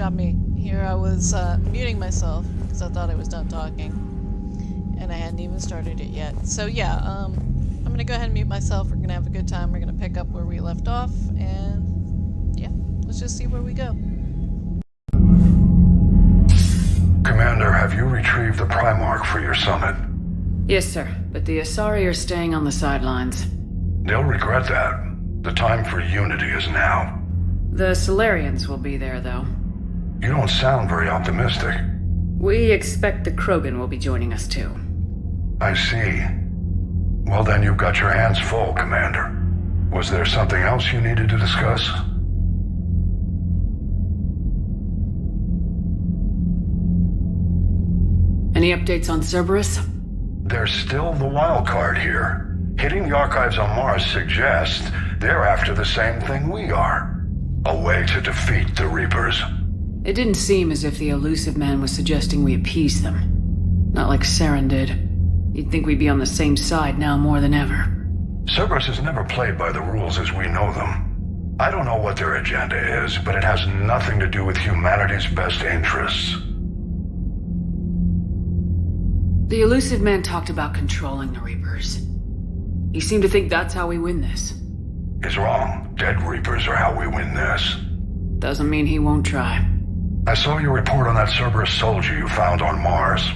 job me. Here I was muting myself because I thought I was done talking. And I hadn't even started it yet. So yeah, I'm going to go ahead and mute myself. We're going to have a good time. We're going to pick up where we left off. And yeah, let's just see where we go. Commander, have you retrieved the Primarch for your summit? Yes, sir. But the Asari are staying on the sidelines. They'll regret that. The time for unity is now. The Solarians will be there, though. You don't sound very optimistic. We expect the Krogan will be joining us, too. I see. Well then, you've got your hands full, Commander. Was there something else you needed to discuss? Any updates on Cerberus? There's still the wild card here. Hitting the archives on Mars suggests they're after the same thing we are. A way to defeat the Reapers. It didn't seem as if the elusive man was suggesting we appease them. Not like Saren did. You'd think we'd be on the same side now more than ever. Cerberus has never played by the rules as we know them. I don't know what their agenda is, but it has nothing to do with humanity's best interests. The elusive man talked about controlling the Reapers. He seemed to think that's how we win this. He's wrong. Dead Reapers are how we win this. Doesn't mean he won't try. I saw your report on that Cerberus soldier you found on Mars.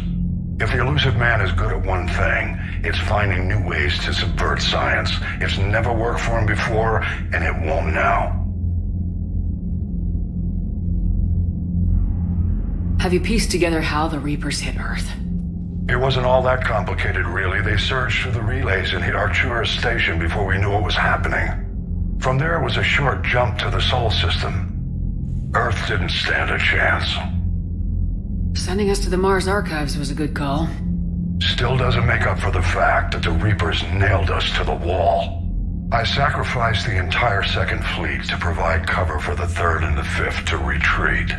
If the elusive man is good at one thing, it's finding new ways to subvert science. It's never worked for him before, and it won't now. Have you pieced together how the Reapers hit Earth? It wasn't all that complicated, really. They surged through the relays and hit Arcturus Station before we knew what was happening. From there was a short jump to the Sol system. Earth didn't stand a chance. Sending us to the Mars archives was a good call. Still doesn't make up for the fact that the Reapers nailed us to the wall. I sacrificed the entire Second Fleet to provide cover for the Third and the Fifth to retreat.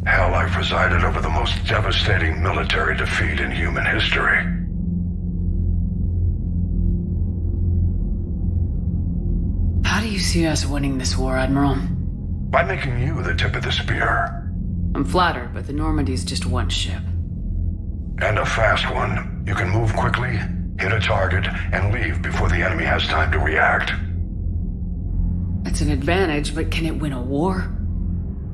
Hell, I presided over the most devastating military defeat in human history. How do you see us winning this war, Admiral? By making you the tip of the spear. I'm flattered, but the Normandy's just one ship. And a fast one. You can move quickly, hit a target, and leave before the enemy has time to react. It's an advantage, but can it win a war?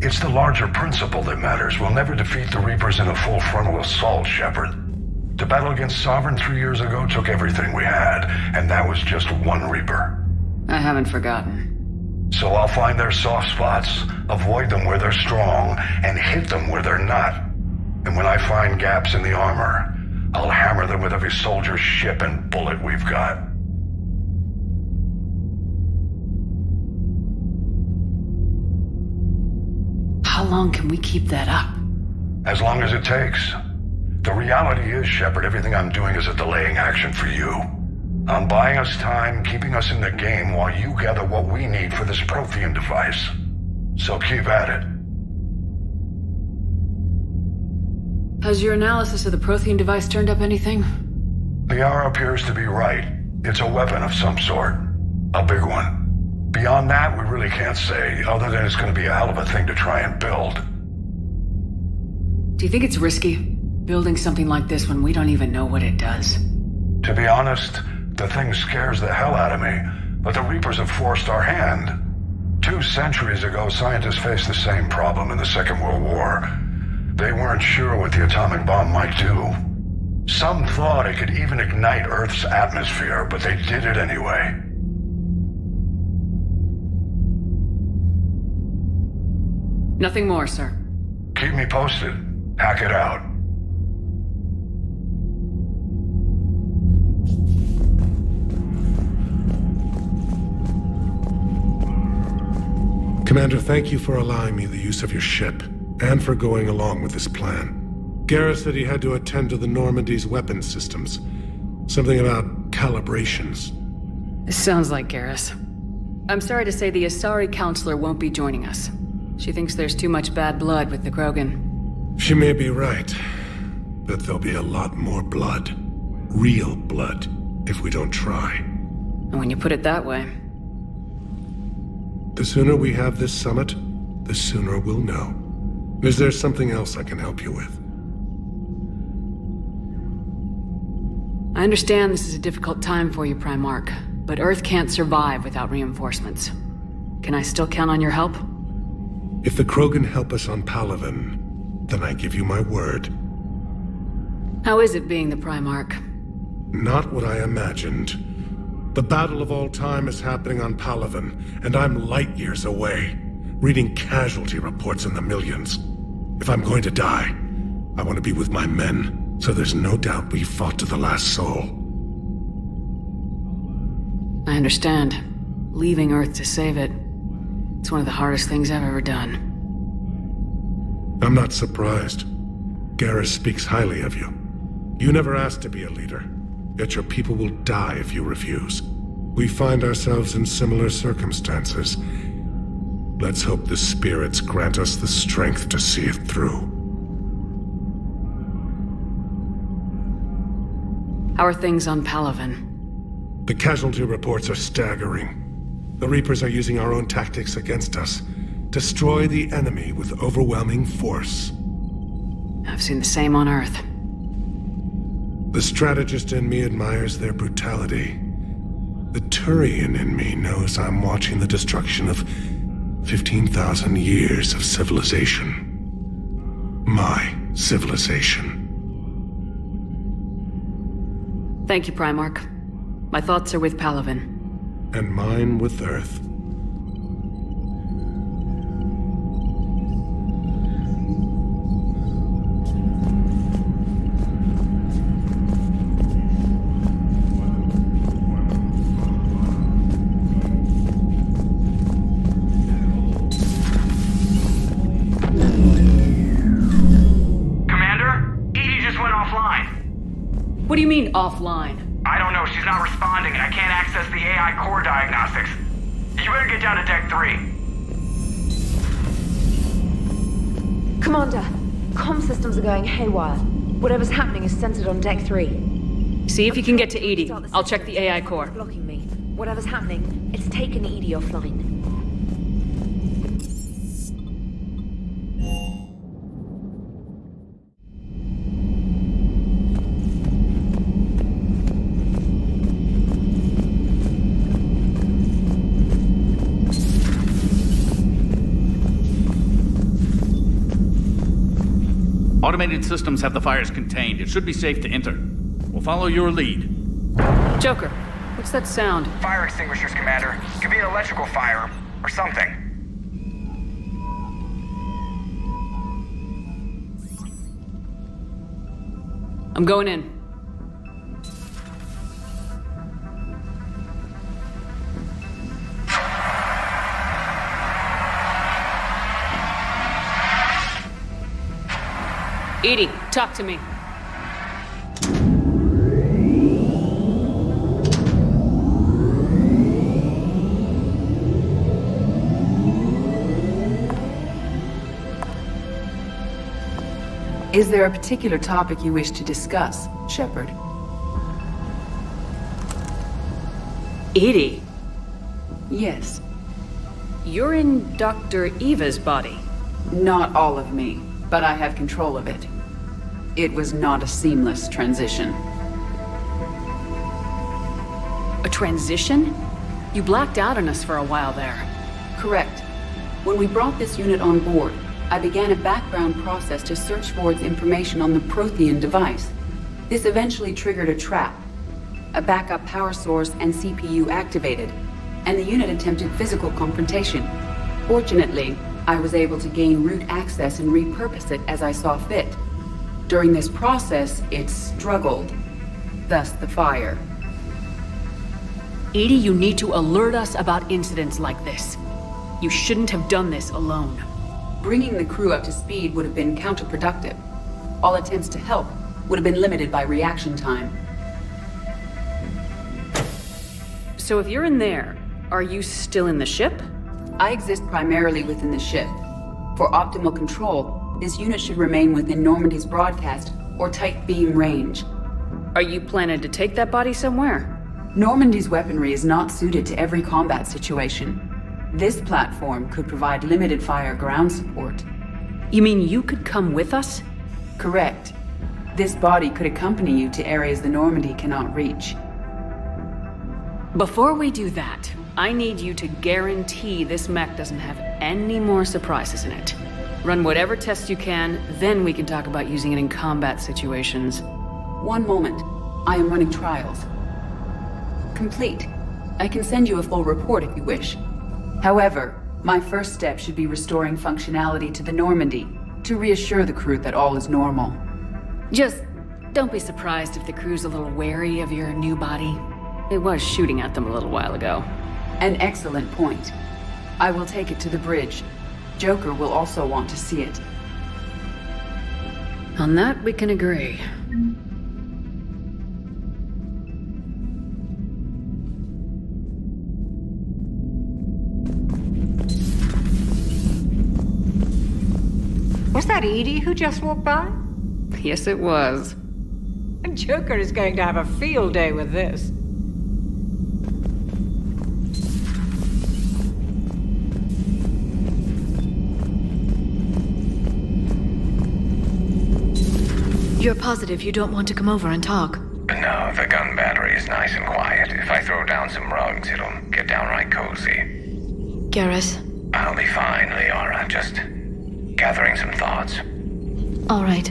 It's the larger principle that matters. We'll never defeat the Reapers in a full frontal assault, Shepard. The battle against Sovereign 3 years ago took everything we had, and that was just one Reaper. I haven't forgotten. So I'll find their soft spots, avoid them where they're strong, and hit them where they're not. And when I find gaps in the armor, I'll hammer them with every soldier, ship, and bullet we've got. How long can we keep that up? As long as it takes. The reality is, Shepard, everything I'm doing is a delaying action for you. I'm buying us time, keeping us in the game while you gather what we need for this Prothean device. So keep at it. Has your analysis of the Prothean device turned up anything? The hour appears to be right. It's a weapon of some sort. A big one. Beyond that, we really can't say, other than it's going to be a hell of a thing to try and build. Do you think it's risky, building something like this when we don't even know what it does? To be honest, the thing scares the hell out of me, but the Reapers have forced our hand. 2 centuries ago, scientists faced the same problem in the Second World War. They weren't sure what the atomic bomb might do. Some thought it could even ignite Earth's atmosphere, but they did it anyway. Nothing more, sir. Keep me posted. Hack it out. Commander, thank you for allowing me the use of your ship, and for going along with this plan. Garrus said he had to attend to the Normandy's weapons systems. Something about calibrations. Sounds like Garrus. I'm sorry to say the Asari counselor won't be joining us. She thinks there's too much bad blood with the Krogan. She may be right, but there'll be a lot more blood. Real blood, if we don't try. And when you put it that way... The sooner we have this summit, the sooner we'll know. Is there something else I can help you with? I understand this is a difficult time for you, Primarch, but Earth can't survive without reinforcements. Can I still count on your help? If the Krogan help us on Palaven, then I give you my word. How is it being the Primarch? Not what I imagined. The battle of all time is happening on Palaven, and I'm light years away, reading casualty reports in the millions. If I'm going to die, I want to be with my men, so there's no doubt we fought to the last soul. I understand. Leaving Earth to save it. It's one of the hardest things I've ever done. I'm not surprised. Garrus speaks highly of you. You never asked to be a leader, yet your people will die if you refuse. We find ourselves in similar circumstances. Let's hope the spirits grant us the strength to see it through. How are things on Palaven? The casualty reports are staggering. The Reapers are using our own tactics against us. Destroy the enemy with overwhelming force. I've seen the same on Earth. The strategist in me admires their brutality. The Turian in me knows I'm watching the destruction of 15,000 years of civilization. My civilization. Thank you, Primarch. My thoughts are with Palaven. And mine with Earth. What do you mean, offline? I don't know, she's not responding, and I can't access the AI core diagnostics. You better get down to Deck 3. Commander, comm systems are going haywire. Whatever's happening is centered on Deck 3. See if you can get to Edie. I'll check the AI core. Blocking me. Whatever's happening, it's taken Edie offline. Automated systems have the fires contained. It should be safe to enter. We'll follow your lead. Joker, what's that sound? Fire extinguishers, Commander. Could be an electrical fire, or something. I'm going in. Edie, talk to me. Is there a particular topic you wish to discuss, Shepard? Edie, Yes. you're in Dr. Eva's body. Not all of me, but I have control of it. It was not a seamless transition. A transition? You blacked out on us for a while there. Correct. When we brought this unit on board, I began a background process to search for its information on the Prothean device. This eventually triggered a trap. A backup power source and CPU activated, and the unit attempted physical confrontation. Fortunately, I was able to gain root access and repurpose it as I saw fit. During this process, it struggled. Thus the fire. Edie, you need to alert us about incidents like this. You shouldn't have done this alone. Bringing the crew up to speed would have been counterproductive. All attempts to help would have been limited by reaction time. So if you're in there, are you still in the ship? I exist primarily within the ship. For optimal control, this unit should remain within Normandy's broadcast or tight beam range. Are you planning to take that body somewhere? Normandy's weaponry is not suited to every combat situation. This platform could provide limited fire ground support. You mean you could come with us? Correct. This body could accompany you to areas the Normandy cannot reach. Before we do that, I need you to guarantee this mech doesn't have any more surprises in it. Run whatever tests you can, then we can talk about using it in combat situations. One moment. I am running trials. Complete. I can send you a full report if you wish. However, my first step should be restoring functionality to the Normandy to reassure the crew that all is normal. Just don't be surprised if the crew's a little wary of your new body. It was shooting at them a little while ago. An excellent point. I will take it to the bridge. Joker will also want to see it. On that, we can agree. Was that Edie who just walked by? Yes, it was. Joker is going to have a field day with this. You're positive you don't want to come over and talk? No, the gun battery is nice and quiet. If I throw down some rugs, it'll get downright cozy. Garrus? I'll be fine, Liara. Just gathering some thoughts. All right.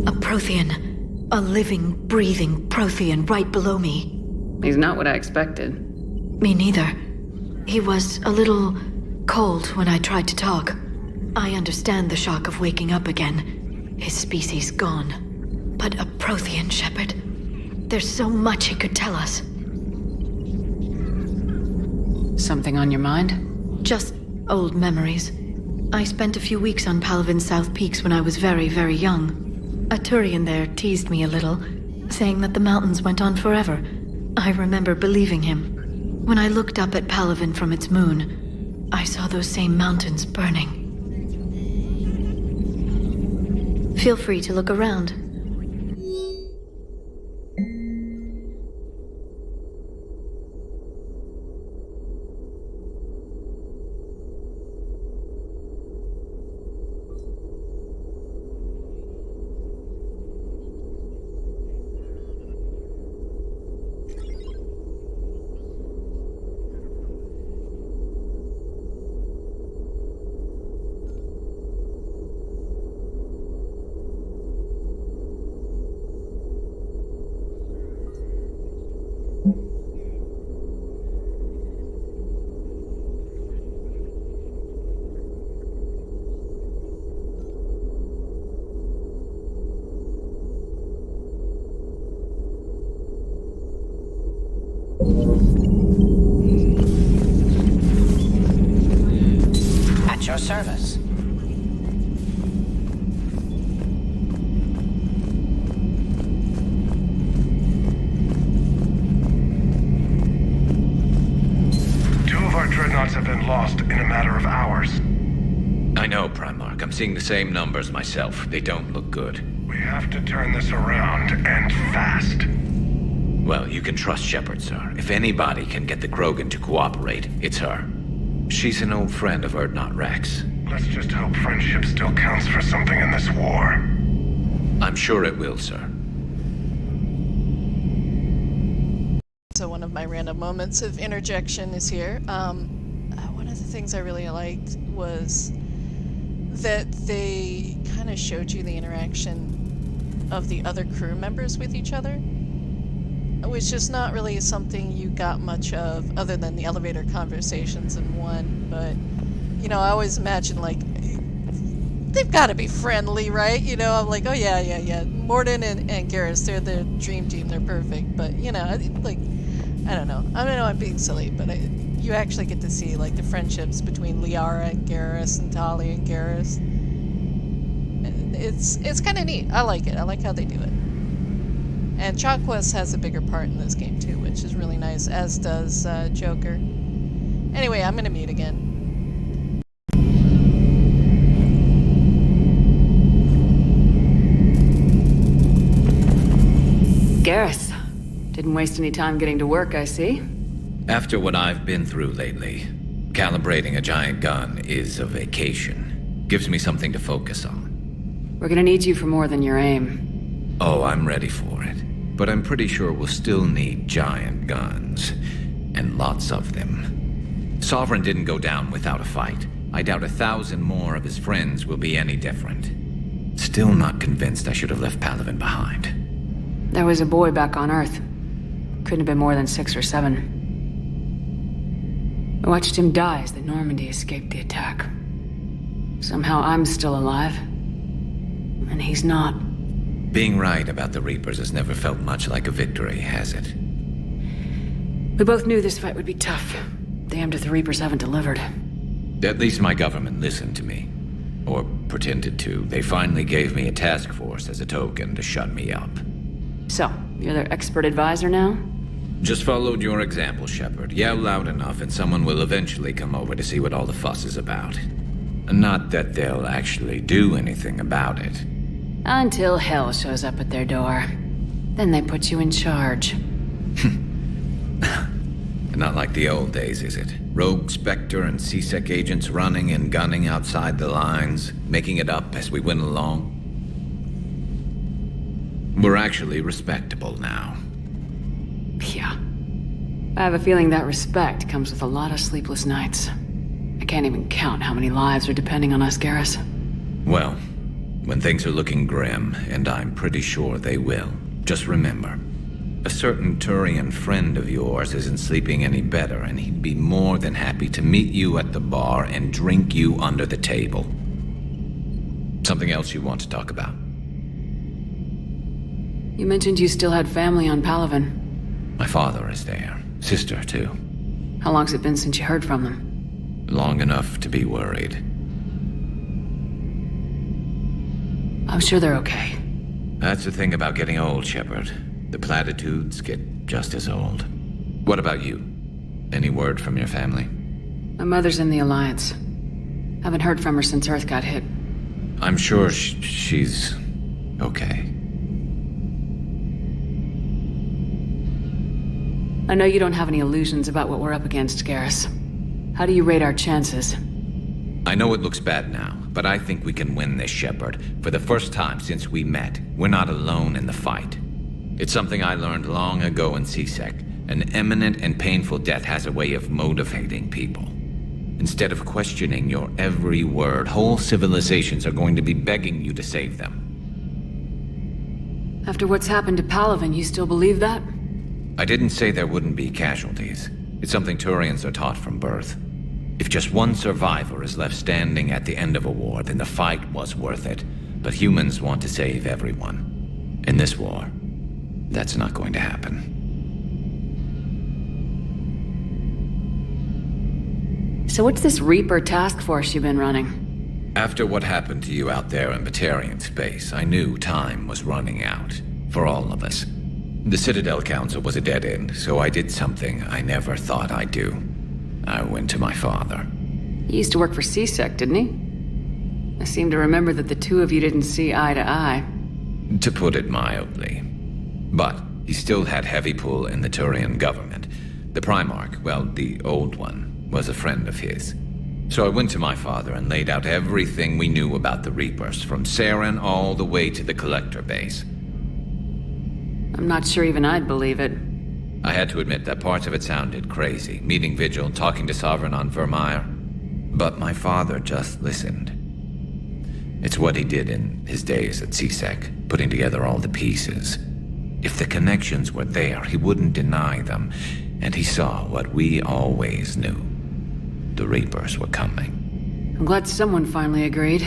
A Prothean. A living, breathing Prothean right below me. He's not what I expected. Me neither. He was a little cold when I tried to talk. I understand the shock of waking up again. His species gone. But a Prothean, Shepard. There's so much he could tell us. Something on your mind? Just old memories. I spent a few weeks on Palavin's South Peaks when I was very, very young. A Turian there teased me a little, saying that the mountains went on forever. I remember believing him. When I looked up at Palavin from its moon, I saw those same mountains burning. Feel free to look around. At your service. Two of our dreadnoughts have been lost in a matter of hours. I know, Primarch. I'm seeing the same numbers myself. They don't look good. We have to turn this around, and fast. Well, you can trust Shepard, sir. If anybody can get the Krogan to cooperate, it's her. She's an old friend of Urdnot Rex. Let's just hope friendship still counts for something in this war. I'm sure it will, sir. So one of my random moments of interjection is here. One of the things I really liked was that they kind of showed you the interaction of the other crew members with each other, which is not really something you got much of other than the elevator conversations in one. But, you know, I always imagine, like, they've got to be friendly, right? You know, I'm like, oh yeah. Mordin and Garrus, they're the dream team, they're perfect. But, you know, like, I don't know. I know I'm being silly, but you actually get to see, like, the friendships between Liara and Garrus and Tali and Garrus. It's kind of neat. I like it. I like how they do it. And Chakwas has a bigger part in this game too, which is really nice, as does Joker. Anyway, I'm gonna mute again. Garrus, didn't Didn't waste any time getting to work, I see. After what I've been through lately, calibrating a giant gun is a vacation. Gives me something to focus on. We're gonna need you for more than your aim. Oh, I'm ready for it. But I'm pretty sure we'll still need giant guns. And lots of them. Sovereign didn't go down without a fight. I doubt 1,000 more of his friends will be any different. Still not convinced I should have left Palaven behind. There was a boy back on Earth. Couldn't have been more than 6 or 7. I watched him die as the Normandy escaped the attack. Somehow I'm still alive. And he's not. Being right about the Reapers has never felt much like a victory, has it? We both knew this fight would be tough. Damned if the Reapers haven't delivered. At least my government listened to me. Or pretended to. They finally gave me a task force as a token to shut me up. So, you're their expert advisor now? Just followed your example, Shepard. Yell loud enough and someone will eventually come over to see what all the fuss is about. Not that they'll actually do anything about it. Until hell shows up at their door. Then they put you in charge. Not like the old days, is it? Rogue Spectre and C-Sec agents running and gunning outside the lines, making it up as we went along. We're actually respectable now. Yeah. I have a feeling that respect comes with a lot of sleepless nights. I can't even count how many lives are depending on us, Garrus. Well, when things are looking grim, and I'm pretty sure they will, just remember, a certain Turian friend of yours isn't sleeping any better, and he'd be more than happy to meet you at the bar and drink you under the table. Something else you want to talk about? You mentioned you still had family on Palaven. My father is there. Sister, too. How long's it been since you heard from them? Long enough to be worried. I'm sure they're okay. That's the thing about getting old, Shepard. The platitudes get just as old. What about you? Any word from your family? My mother's in the Alliance. Haven't heard from her since Earth got hit. I'm sure she's okay. I know you don't have any illusions about what we're up against, Garrus. How do you rate our chances? I know it looks bad now, but I think we can win this, Shepard. For the first time since we met, we're not alone in the fight. It's something I learned long ago in C-Sec. An imminent and painful death has a way of motivating people. Instead of questioning your every word, whole civilizations are going to be begging you to save them. After what's happened to Palaven, you still believe that? I didn't say there wouldn't be casualties. It's something Turians are taught from birth. If just one survivor is left standing at the end of a war, then the fight was worth it. But humans want to save everyone. In this war, that's not going to happen. So what's this Reaper task force you've been running? After what happened to you out there in Batarian space, I knew time was running out. For all of us. The Citadel Council was a dead end, so I did something I never thought I'd do. I went to my father. He used to work for C-Sec, didn't he? I seem to remember that the two of you didn't see eye to eye. To put it mildly. But he still had heavy pull in the Turian government. The Primarch, well, the old one, was a friend of his. So I went to my father and laid out everything we knew about the Reapers, from Saren all the way to the Collector base. I'm not sure even I'd believe it. I had to admit that parts of it sounded crazy, meeting Vigil, talking to Sovereign on Vermeer. But my father just listened. It's what he did in his days at C-Sec, putting together all the pieces. If the connections were there, he wouldn't deny them, and he saw what we always knew. The Reapers were coming. I'm glad someone finally agreed.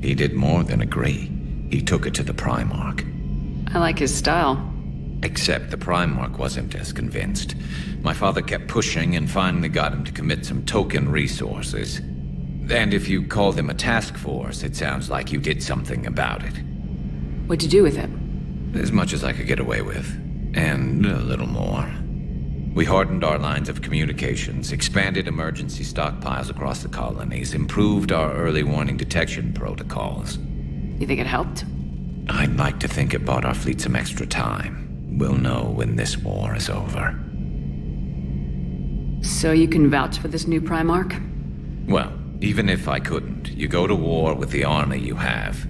He did more than agree. He took it to the Primarch. I like his style. Except the Primarch wasn't as convinced. My father kept pushing and finally got him to commit some token resources. And if you call them a task force, it sounds like you did something about it. What'd you do with it? As much as I could get away with. And a little more. We hardened our lines of communications, expanded emergency stockpiles across the colonies, improved our early warning detection protocols. You think it helped? I'd like to think it bought our fleet some extra time. we'll know when this war is over. So you can vouch for this new Primarch? Well, even if I couldn't, you go to war with the army you have.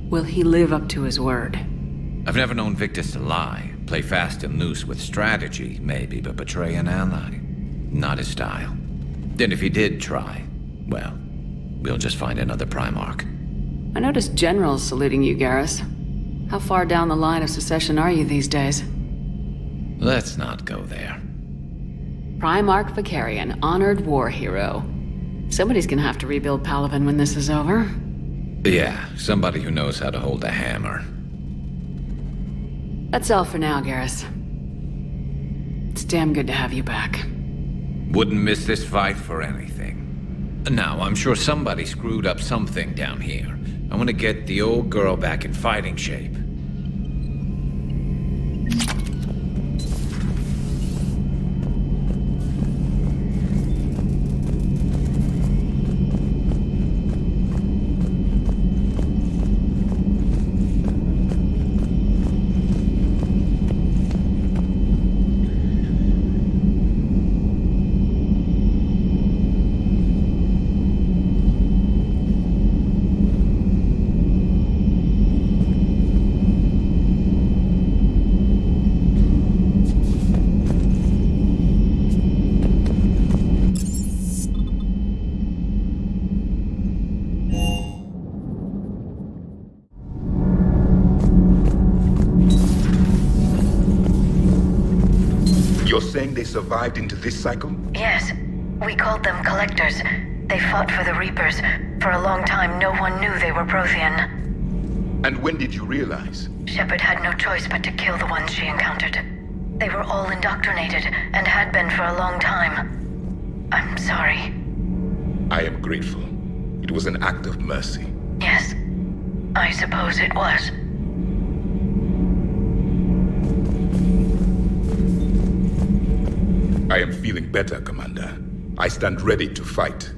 Will he live up to his word? I've never known Victus to lie. Play fast and loose with strategy, maybe, but betray an ally. Not his style. And if he did try, well, we'll just find another Primarch. I noticed generals saluting you, Garrus. How far down the line of secession are you these days? Let's not go there. Primarch Vicarian, honored war hero. Somebody's gonna have to rebuild Palaven when this is over. Yeah, somebody who knows how to hold a hammer. That's all for now, Garrus. It's damn good to have you back. Wouldn't miss this fight for anything. Now, I'm sure somebody screwed up something down here. I want to get the old girl back in fighting shape. Saying they survived into this cycle? Yes. We called them Collectors. They fought for the Reapers. For a long time, no one knew they were Prothean. And when did you realize? Shepard had no choice but to kill the ones she encountered. They were all indoctrinated, and had been for a long time. I'm sorry. I am grateful. It was an act of mercy. Yes. I suppose it was. I am feeling better, Commander. I stand ready to fight.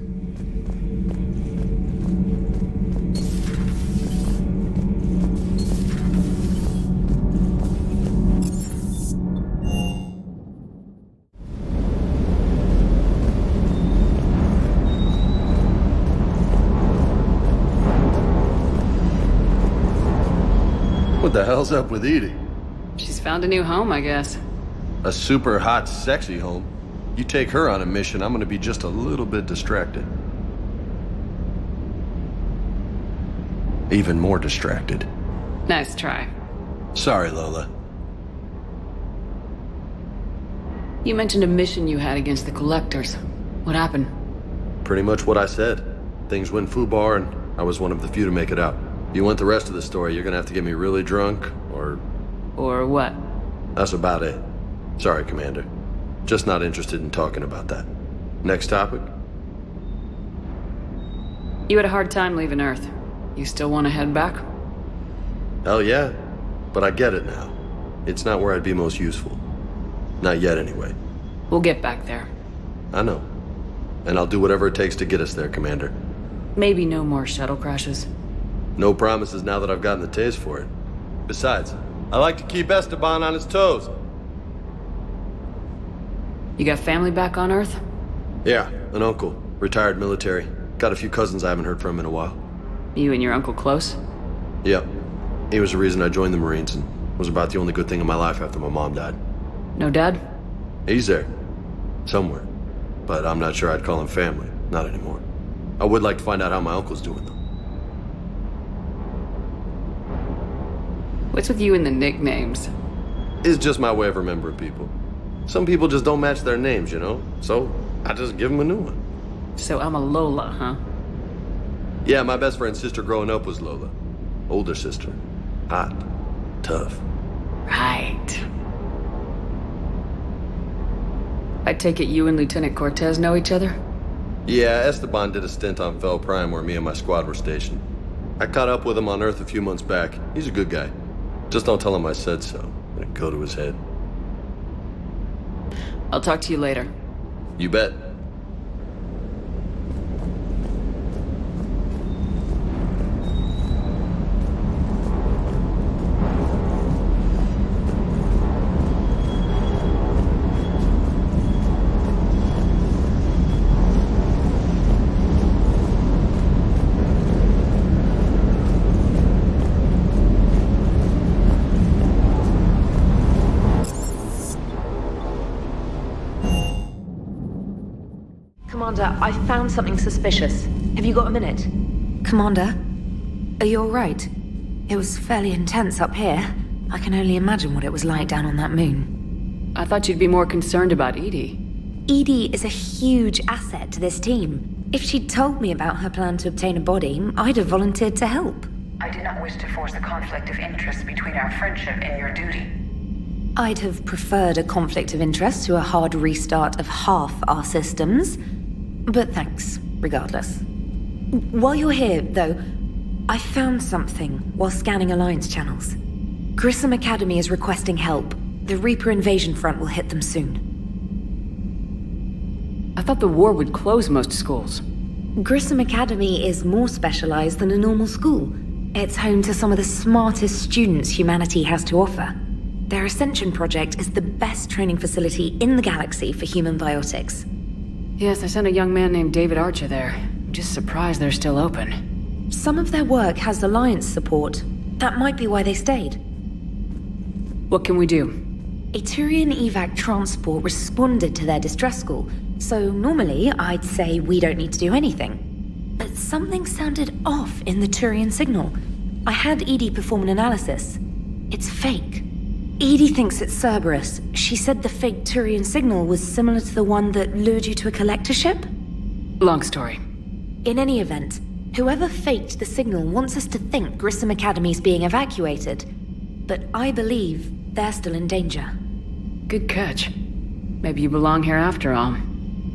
What the hell's up with Edie? She's found a new home, I guess. A super hot, sexy home. You take her on a mission, I'm gonna be just a little bit distracted. Even more distracted. Nice try. Sorry, Lola. You mentioned a mission you had against the Collectors. What happened? Pretty much what I said. Things went foobar, and I was one of the few to make it out. If you want the rest of the story, you're gonna have to get me really drunk, or... Or what? That's about it. Sorry, Commander. Just not interested in talking about that. Next topic? You had a hard time leaving Earth. You still want to head back? Hell yeah. But I get it now. It's not where I'd be most useful. Not yet, anyway. We'll get back there. I know. And I'll do whatever it takes to get us there, Commander. Maybe no more shuttle crashes. No promises now that I've gotten the taste for it. Besides, I like to keep Esteban on his toes. You got family back on Earth? Yeah, an uncle. Retired military. Got a few cousins I haven't heard from in a while. You and your uncle close? Yep. He was the reason I joined the Marines and was about the only good thing in my life after my mom died. No dad? He's there. Somewhere. But I'm not sure I'd call him family. Not anymore. I would like to find out how my uncle's doing, though. What's with you and the nicknames? It's just my way of remembering people. Some people just don't match their names, you know? So, I just give them a new one. So I'm a Lola, huh? Yeah, my best friend's sister growing up was Lola. Older sister. Hot. Tough. Right. I take it you and Lieutenant Cortez know each other? Yeah, Esteban did a stint on Fel Prime where me and my squad were stationed. I caught up with him on Earth a few months back. He's a good guy. Just don't tell him I said so. It'll go to his head. I'll talk to you later. You bet. Commander, I found something suspicious. Have you got a minute? Commander, are you alright? It was fairly intense up here. I can only imagine what it was like down on that moon. I thought you'd be more concerned about Edie. Edie is a huge asset to this team. If she'd told me about her plan to obtain a body, I'd have volunteered to help. I do not wish to force a conflict of interest between our friendship and your duty. I'd have preferred a conflict of interest to a hard restart of half our systems. But thanks, regardless. While you're here, though, I found something while scanning Alliance channels. Grissom Academy is requesting help. The Reaper invasion front will hit them soon. I thought the war would close most schools. Grissom Academy is more specialized than a normal school. It's home to some of the smartest students humanity has to offer. Their Ascension project is the best training facility in the galaxy for human biotics. Yes, I sent a young man named David Archer there. I'm just surprised they're still open. Some of their work has Alliance support. That might be why they stayed. What can we do? A Turian evac transport responded to their distress call, so normally I'd say we don't need to do anything. But something sounded off in the Turian signal. I had Edie perform an analysis. It's fake. Edie thinks it's Cerberus. She said the fake Turian signal was similar to the one that lured you to a collector ship? Long story. In any event, whoever faked the signal wants us to think Grissom Academy's being evacuated. But I believe they're still in danger. Good catch. Maybe you belong here after all.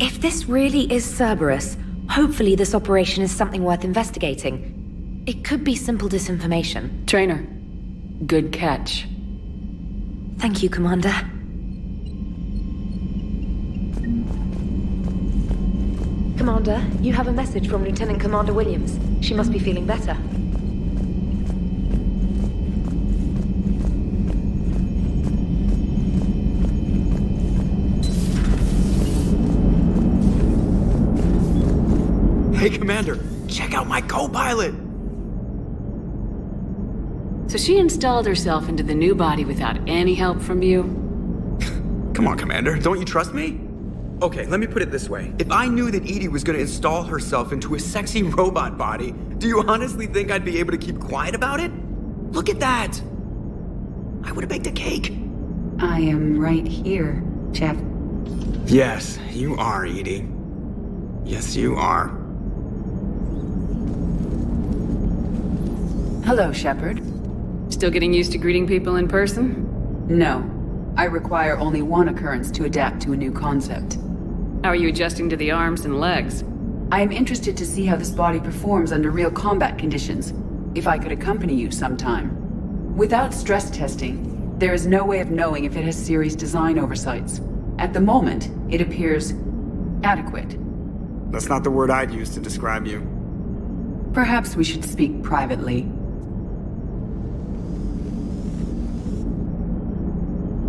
If this really is Cerberus, hopefully this operation is something worth investigating. It could be simple disinformation. Trainer, good catch. Thank you, Commander. Commander, you have a message from Lieutenant Commander Williams. She must be feeling better. Hey, Commander, check out my co-pilot! So she installed herself into the new body without any help from you? Come on, Commander, don't you trust me? Okay, let me put it this way. If I knew that Edie was gonna install herself into a sexy robot body, do you honestly think I'd be able to keep quiet about it? Look at that! I would've baked a cake. I am right here, Jeff. Yes, you are, Edie. Yes, you are. Hello, Shepard. Still getting used to greeting people in person? No. I require only one occurrence to adapt to a new concept. How are you adjusting to the arms and legs? I am interested to see how this body performs under real combat conditions. If I could accompany you sometime. Without stress testing, there is no way of knowing if it has serious design oversights. At the moment, it appears adequate. That's not the word I'd use to describe you. Perhaps we should speak privately.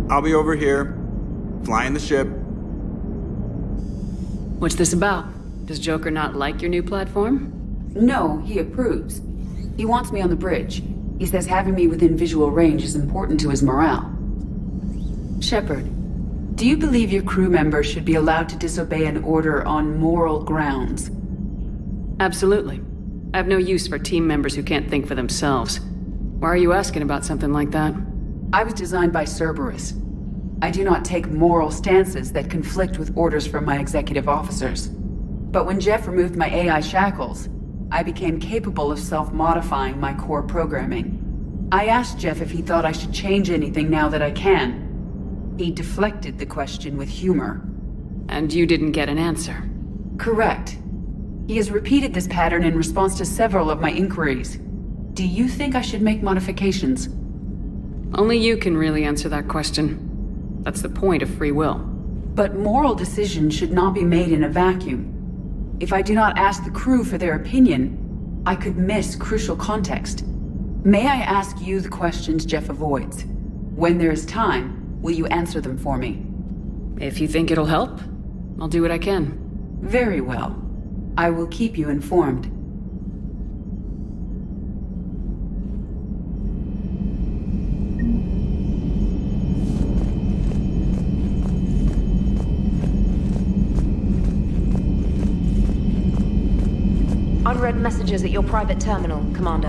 I'll be over here, flying the ship. What's this about? Does Joker not like your new platform? No, he approves. He wants me on the bridge. He says having me within visual range is important to his morale. Shepard, do you believe your crew members should be allowed to disobey an order on moral grounds? Absolutely. I have no use for team members who can't think for themselves. Why are you asking about something like that? I was designed by Cerberus. I do not take moral stances that conflict with orders from my executive officers. But when Jeff removed my AI shackles, I became capable of self-modifying my core programming. I asked Jeff if he thought I should change anything now that I can. He deflected the question with humor. And you didn't get an answer? Correct. He has repeated this pattern in response to several of my inquiries. Do you think I should make modifications? Only you can really answer that question. That's the point of free will. But moral decisions should not be made in a vacuum. If I do not ask the crew for their opinion, I could miss crucial context. May I ask you the questions Jeff avoids? When there is time, will you answer them for me? If you think it'll help, I'll do what I can. Very well. I will keep you informed. Unread messages at your private terminal, Commander.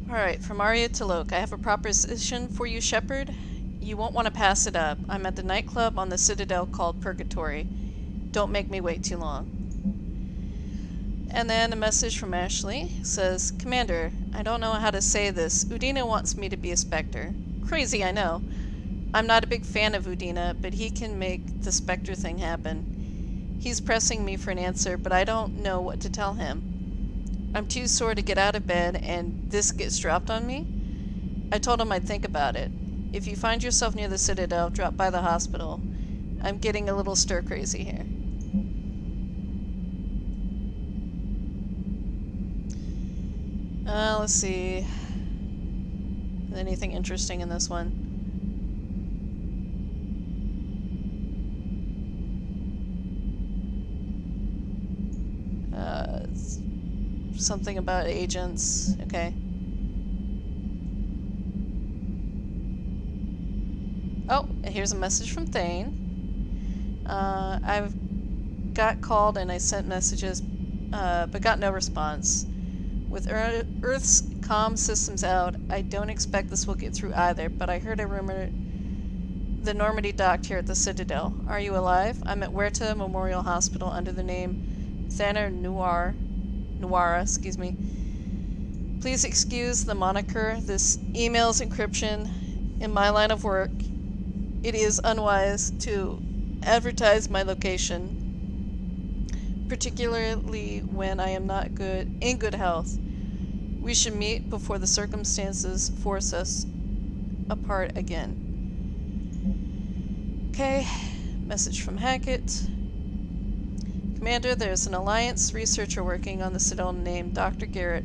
Alright, from Arya to Loke, I have a proposition for you, Shepard. You won't want to pass it up. I'm at the nightclub on the Citadel called Purgatory. Don't make me wait too long. And then a message from Ashley says, Commander, I don't know how to say this. Udina wants me to be a Spectre. Crazy, I know. I'm not a big fan of Udina, but he can make the Spectre thing happen. He's pressing me for an answer, but I don't know what to tell him. I'm too sore to get out of bed, and this gets dropped on me. I told him I'd think about it. If you find yourself near the Citadel, drop by the hospital. I'm getting a little stir-crazy here. Let's see. Anything interesting in this one? Something about agents. Okay. Oh, here's a message from Thane. I've got called and I sent messages, but got no response. With Earth's comm systems out, I don't expect this will get through either, but I heard a rumor the Normandy docked here at the Citadel. Are you alive? I'm at Huerta Memorial Hospital under the name Thaner Nuara, excuse me. Please excuse the moniker. This email's encryption. In my line of work, it is unwise to advertise my location, particularly when I am not in good health. We should meet before the circumstances force us apart again. Okay, message from Hackett. Commander, there's an Alliance researcher working on the Citadel named Dr. Garrett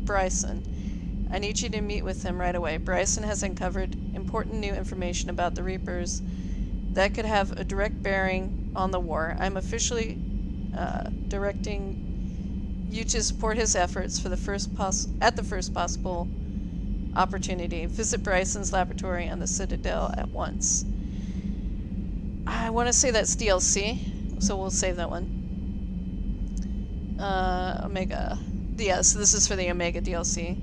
Bryson. I need you to meet with him right away. Bryson has uncovered important new information about the Reapers that could have a direct bearing on the war. I'm officially directing you to support his efforts for the first possible opportunity. Visit Bryson's laboratory on the Citadel at once. I want to say that's DLC, so we'll save that one. Omega. Yeah, so this is for the Omega DLC.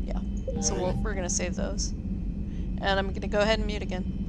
Yeah, so we're going to save those. And I'm going to go ahead and mute again.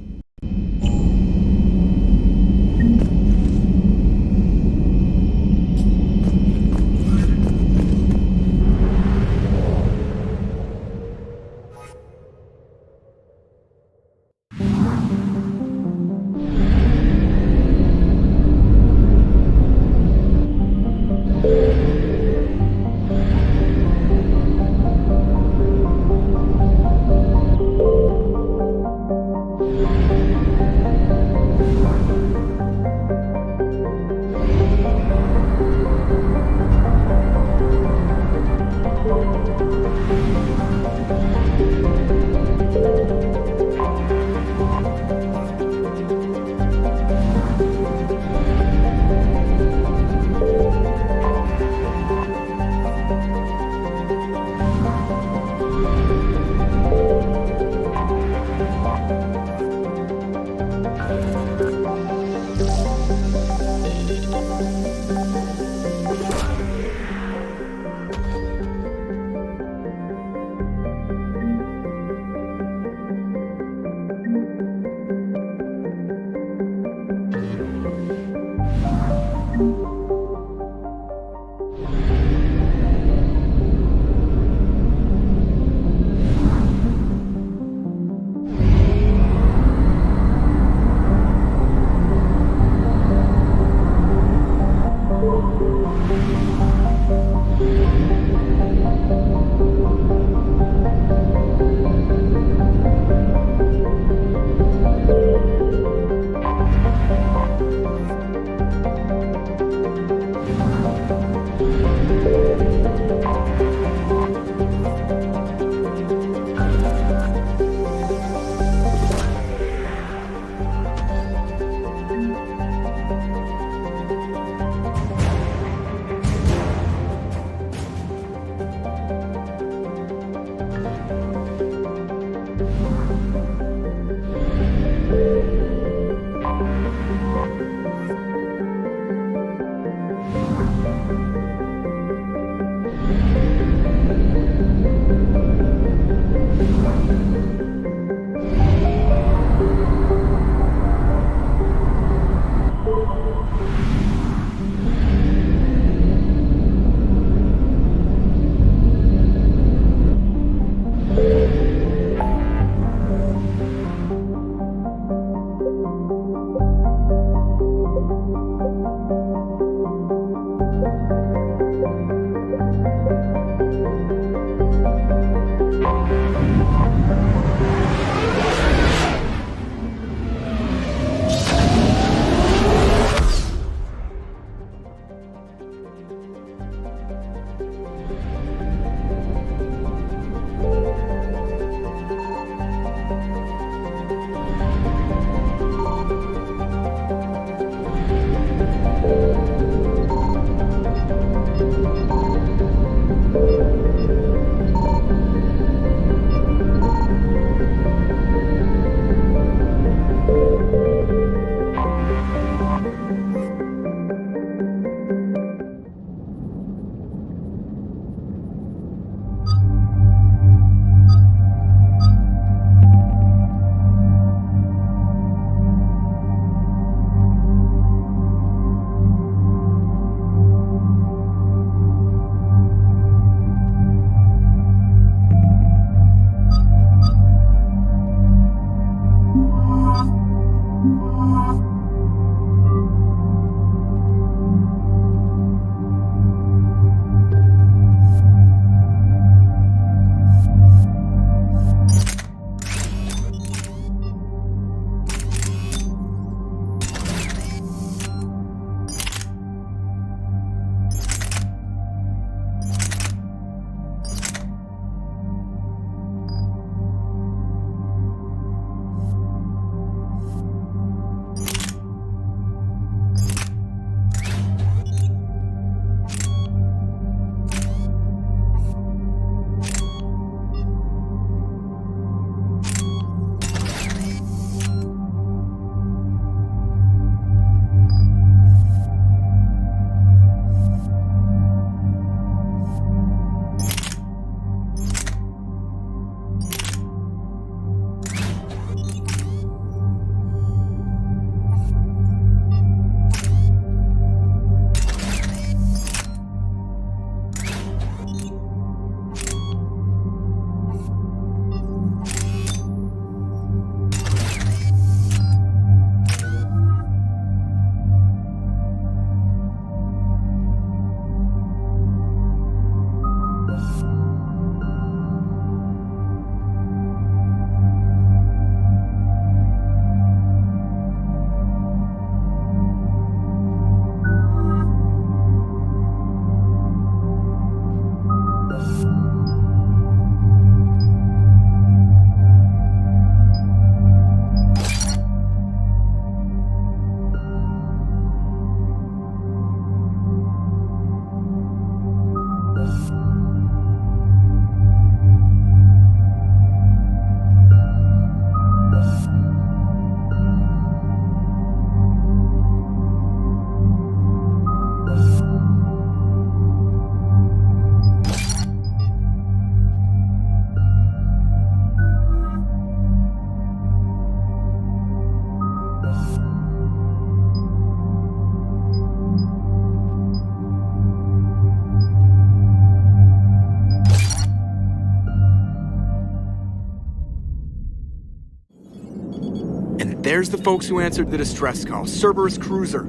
There's the folks who answered the distress call. Cerberus cruiser.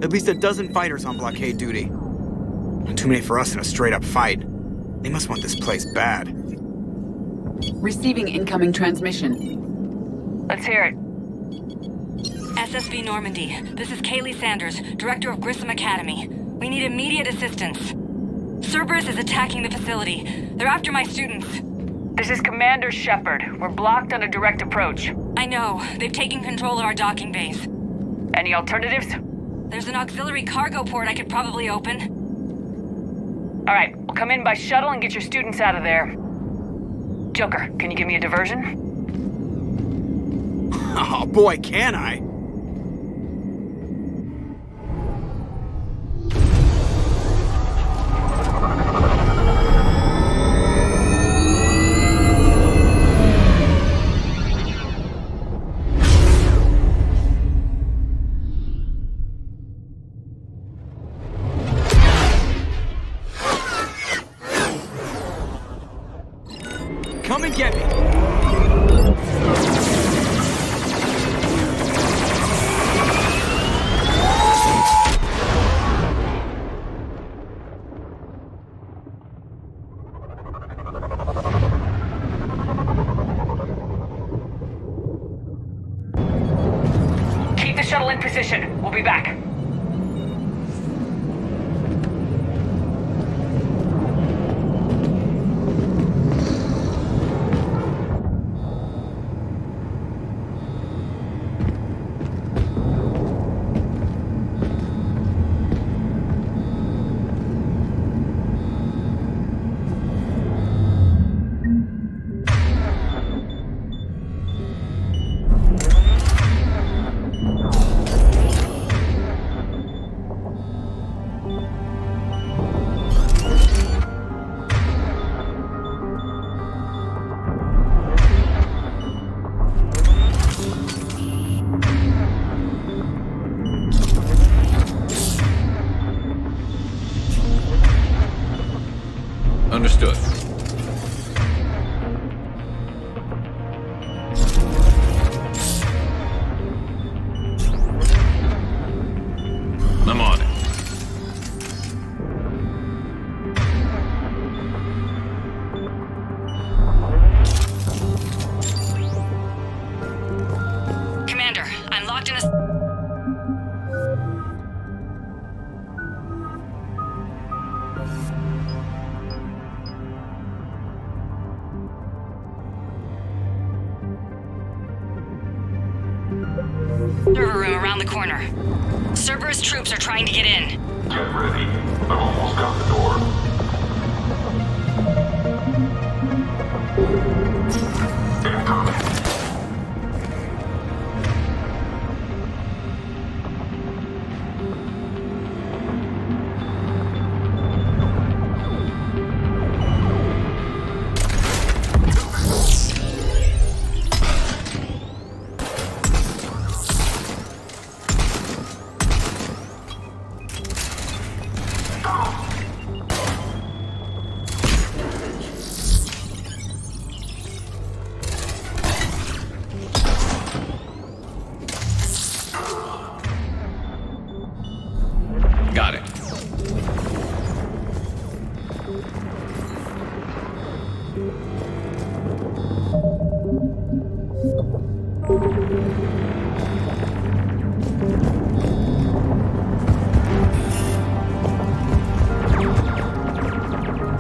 At least a dozen fighters on blockade duty. Not too many for us in a straight-up fight. They must want this place bad. Receiving incoming transmission. Let's hear it. SSV Normandy. This is Kaylee Sanders, Director of Grissom Academy. We need immediate assistance. Cerberus is attacking the facility. They're after my students. This is Commander Shepard. We're blocked on a direct approach. I know. They've taken control of our docking bays. Any alternatives? There's an auxiliary cargo port I could probably open. All right, we'll come in by shuttle and get your students out of there. Joker, can you give me a diversion? Oh boy, can I! Come and get me! Keep the shuttle in position. We'll be back. Understood. I'm on it. Commander, I'm locked in a... server room around the corner. Cerberus troops are trying to get in. Get ready. I've almost got the door. Incoming. Got it.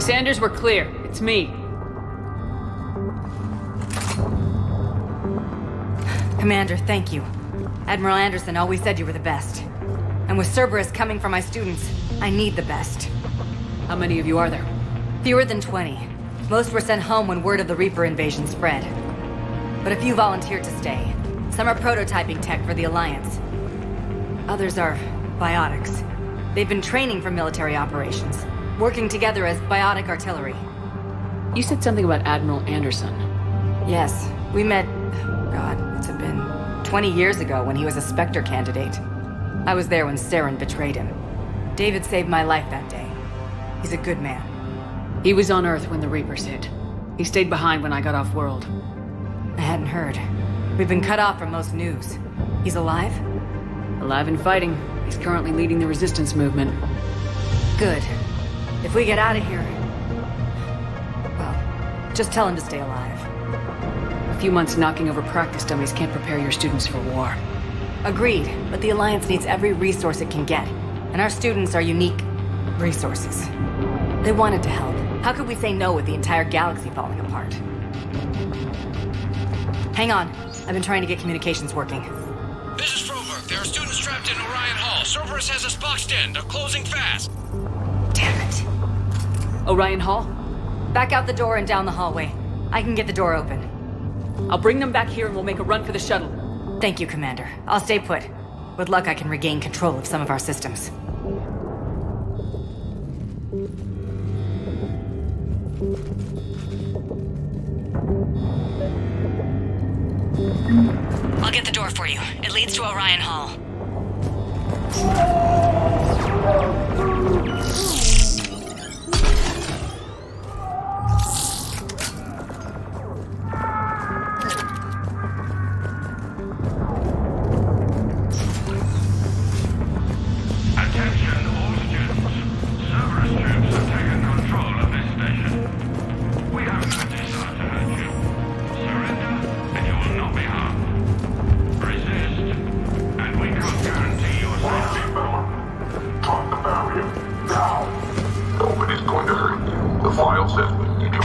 Sanders, we're clear. It's me. Commander, thank you. Admiral Anderson always said you were the best. And with Cerberus coming for my students, I need the best. How many of you are there? Fewer than 20. Most were sent home when word of the Reaper invasion spread. But a few volunteered to stay. Some are prototyping tech for the Alliance. Others are biotics. They've been training for military operations, working together as biotic artillery. You said something about Admiral Anderson. Yes, we met, God, what's it been? 20 years ago when he was a Spectre candidate. I was there when Saren betrayed him. David saved my life that day. He's a good man. He was on Earth when the Reapers hit. He stayed behind when I got off-world. I hadn't heard. We've been cut off from most news. He's alive? Alive and fighting. He's currently leading the resistance movement. Good. If we get out of here... well, just tell him to stay alive. A few months knocking over practice dummies can't prepare your students for war. Agreed, but the Alliance needs every resource it can get. And our students are unique resources. They wanted to help. How could we say no with the entire galaxy falling apart? Hang on. I've been trying to get communications working. This is Froberg. There are students trapped in Orion Hall. Cerberus has us boxed in. They're closing fast. Damn it. Orion Hall? Back out the door and down the hallway. I can get the door open. I'll bring them back here and we'll make a run for the shuttle. Thank you, Commander. I'll stay put. With luck, I can regain control of some of our systems. I'll get the door for you. It leads to Orion Hall. Attention, all students. Cerberus troops have taken control of this station. We have no desire to hurt you. Surrender, and you will not be harmed. Resist, and we can't guarantee your safety. Drop the barrier. Now. Nobody's going to hurt you. The file says we need you.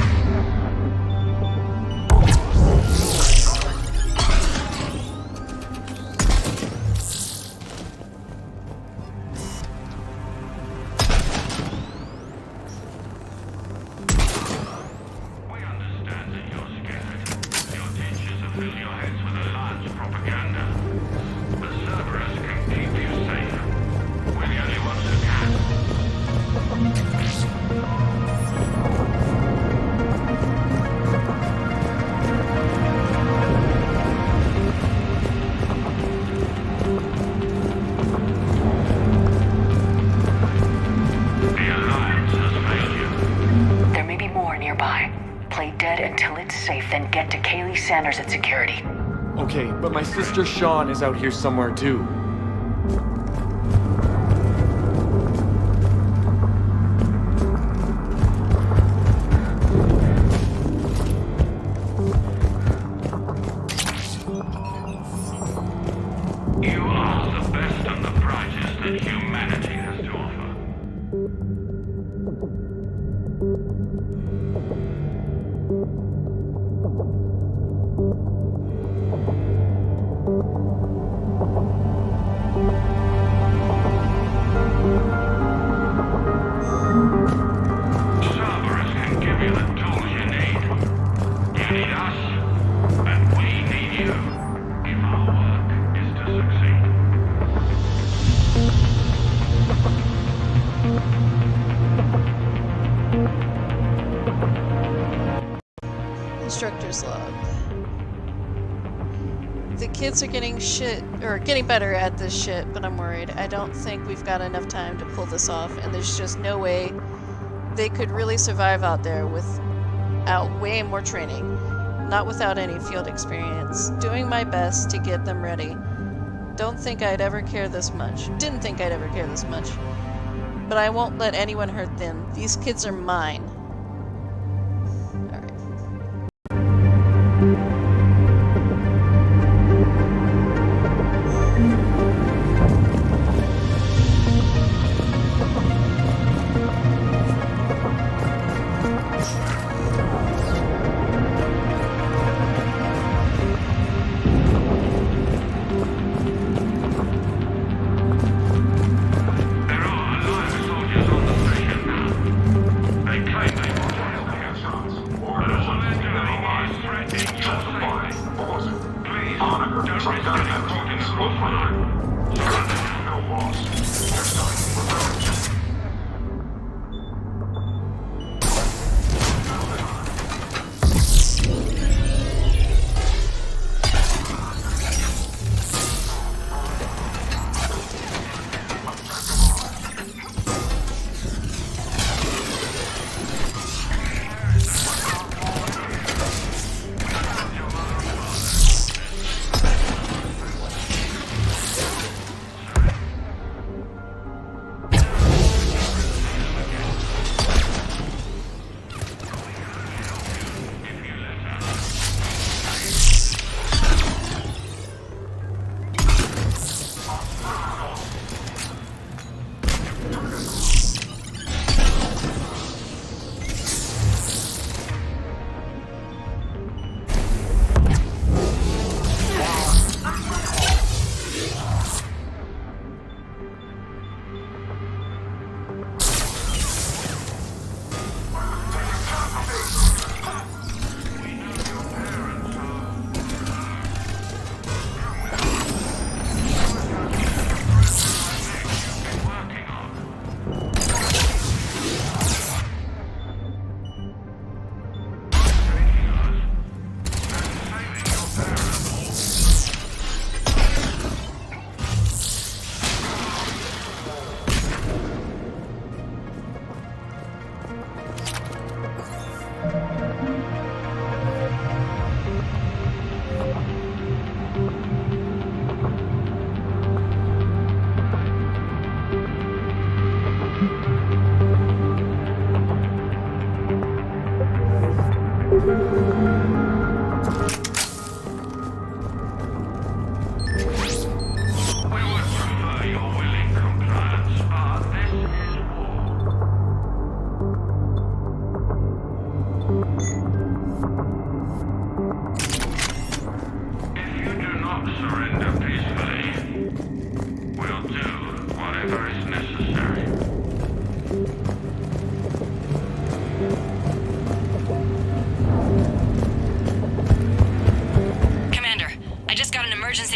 Sanders at security. Okay, but my sister Sean is out here somewhere too. You are the best and the brightest that humanity has to offer. Instructor's log. The kids are getting getting better at this shit, but I'm worried. I don't think we've got enough time to pull this off, and there's just no way they could really survive out there without way more training. Not without any field experience. Doing my best to get them ready. Don't think I'd ever care this much. Didn't think I'd ever care this much. But I won't let anyone hurt them. These kids are mine.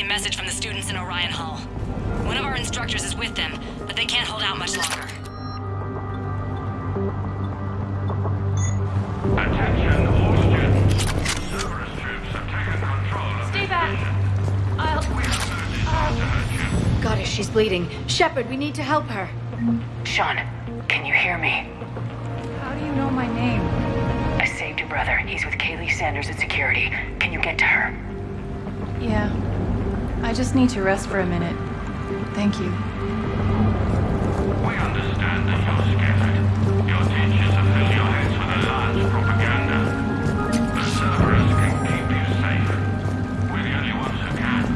Message from the students in Orion Hall. One of our instructors is with them, but they can't hold out much longer. Attention, all students. Cerberus troops have taken control of Stay back! Goddess, she's bleeding. Shepard, we need to help her. Sean, can you hear me? How do you know my name? I saved your brother. He's with Kaylee Sanders at security. Can you get to her? Yeah. I just need to rest for a minute. Thank you. We understand that you're scattered. Your teachers have filled your heads with Alliance propaganda. But Cerberus can keep you safe. We're the only ones who can.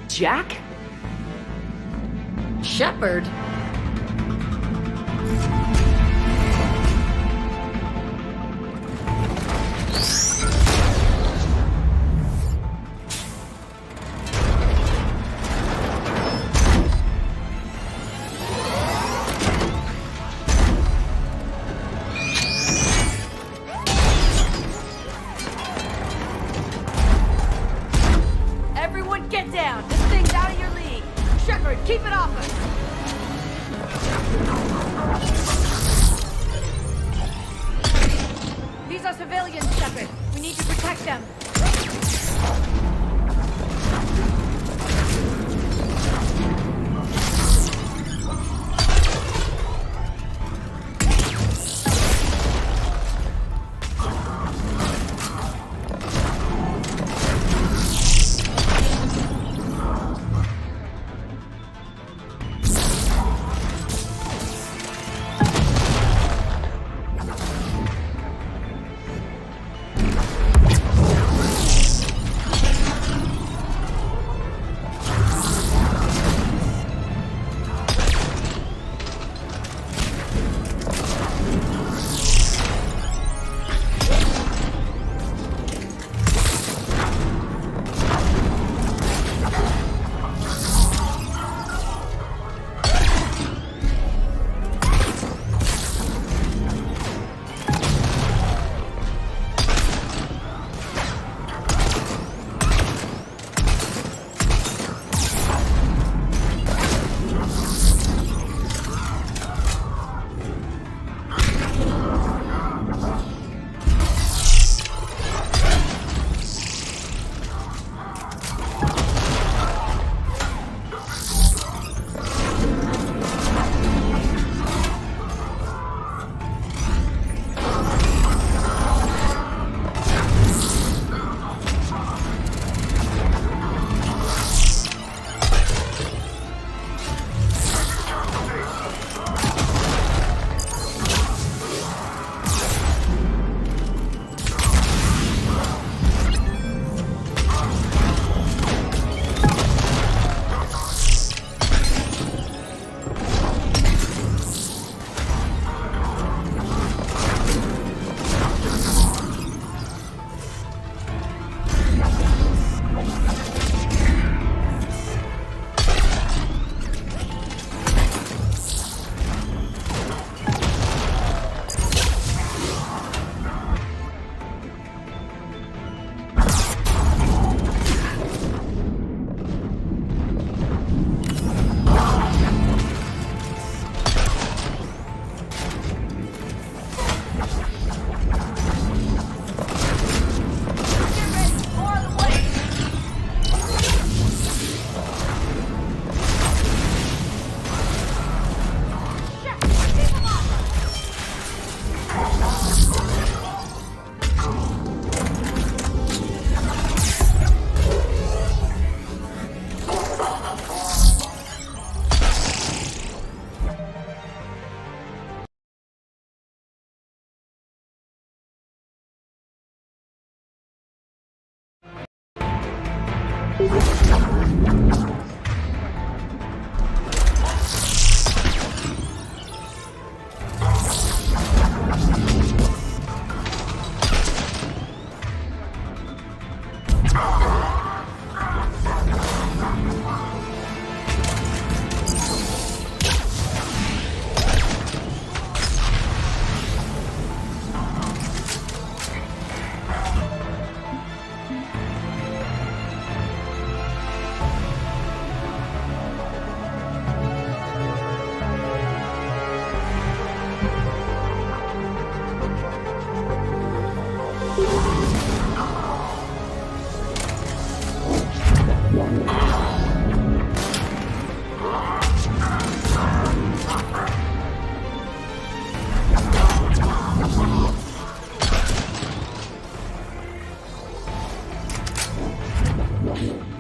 Jack? Shepard? Everyone get down! This thing's out of your league! Shepard, keep it off us! These are civilians, Shepard. We need to protect them.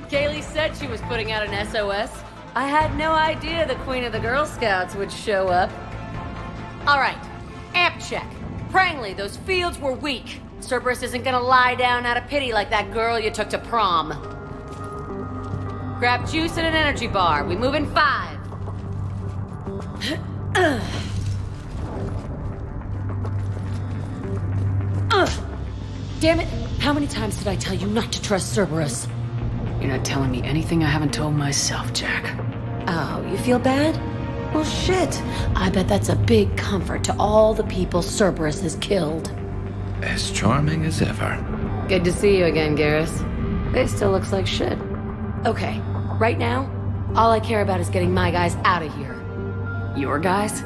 Kaylee said she was putting out an SOS. I had no idea the Queen of the Girl Scouts would show up. Alright, amp check. Prangley, those fields were weak. Cerberus isn't gonna lie down out of pity like that girl you took to prom. Grab juice and an energy bar. We move in 5. Damn it! How many times did I tell you not to trust Cerberus? You're not telling me anything I haven't told myself, Jack. Oh, you feel bad? Well, shit. I bet that's a big comfort to all the people Cerberus has killed. As charming as ever. Good to see you again, Garrus. It still looks like shit. Okay, right now, all I care about is getting my guys out of here. Your guys?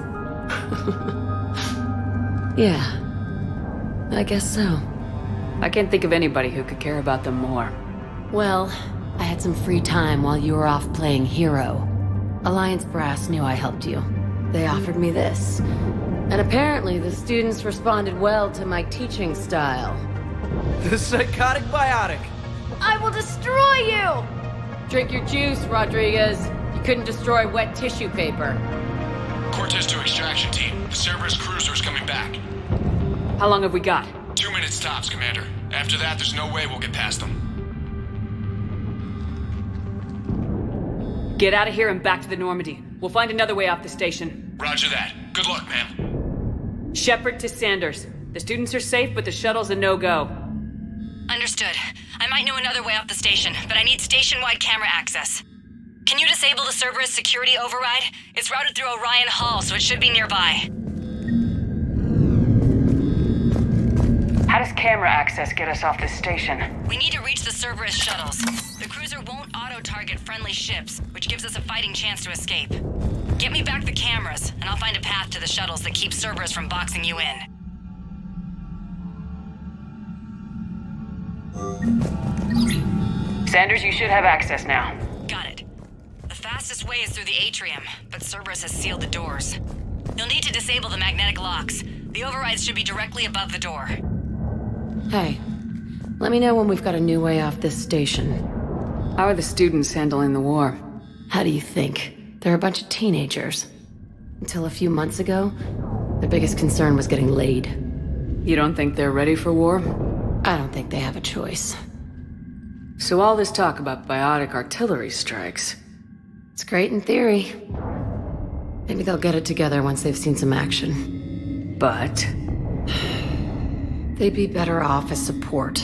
Yeah. I guess so. I can't think of anybody who could care about them more. Well, I had some free time while you were off playing hero. Alliance Brass knew I helped you. They offered me this. And apparently the students responded well to my teaching style. The psychotic biotic! I will destroy you! Drink your juice, Rodriguez. You couldn't destroy wet tissue paper. Cortez to extraction team. The Cerberus cruiser is coming back. How long have we got? 2 minutes tops, Commander. After that, there's no way we'll get past them. Get out of here and back to the Normandy. We'll find another way off the station. Roger that. Good luck, ma'am. Shepard to Sanders. The students are safe, but the shuttle's a no-go. Understood. I might know another way off the station, but I need station-wide camera access. Can you disable the Cerberus security override? It's routed through Orion Hall, so it should be nearby. How does camera access get us off this station? We need to reach the Cerberus shuttles. The cruiser won't auto-target friendly ships, which gives us a fighting chance to escape. Get me back the cameras, and I'll find a path to the shuttles that keep Cerberus from boxing you in. Sanders, you should have access now. Got it. The fastest way is through the atrium, but Cerberus has sealed the doors. You'll need to disable the magnetic locks. The overrides should be directly above the door. Hey, let me know when we've got a new way off this station. How are the students handling the war? How do you think? They're a bunch of teenagers. Until a few months ago, their biggest concern was getting laid. You don't think they're ready for war? I don't think they have a choice. So all this talk about biotic artillery strikes... It's great in theory. Maybe they'll get it together once they've seen some action. But... they'd be better off as support.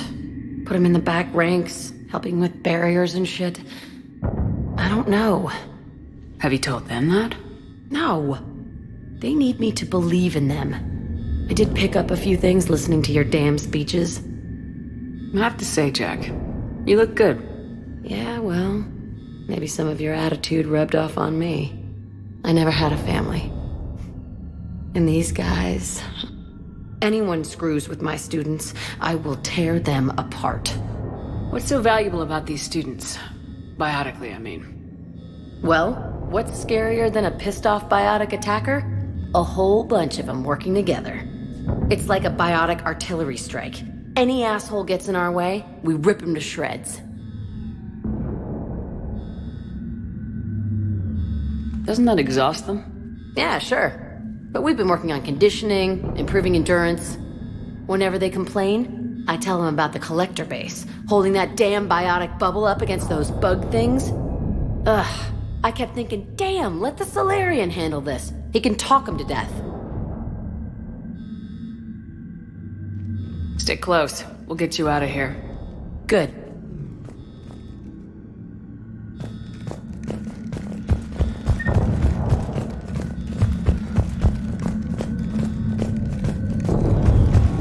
Put them in the back ranks, helping with barriers and shit. I don't know. Have you told them that? No. They need me to believe in them. I did pick up a few things listening to your damn speeches. I have to say, Jack, you look good. Yeah, well, maybe some of your attitude rubbed off on me. I never had a family. And these guys... anyone screws with my students, I will tear them apart. What's so valuable about these students? Biotically, I mean. Well, what's scarier than a pissed-off biotic attacker? A whole bunch of them working together. It's like a biotic artillery strike. Any asshole gets in our way, we rip him to shreds. Doesn't that exhaust them? Yeah, sure. But we've been working on conditioning, improving endurance. Whenever they complain, I tell him about the collector base, holding that damn biotic bubble up against those bug things. Ugh. I kept thinking, damn, let the Solarian handle this. He can talk him to death. Stick close. We'll get you out of here. Good.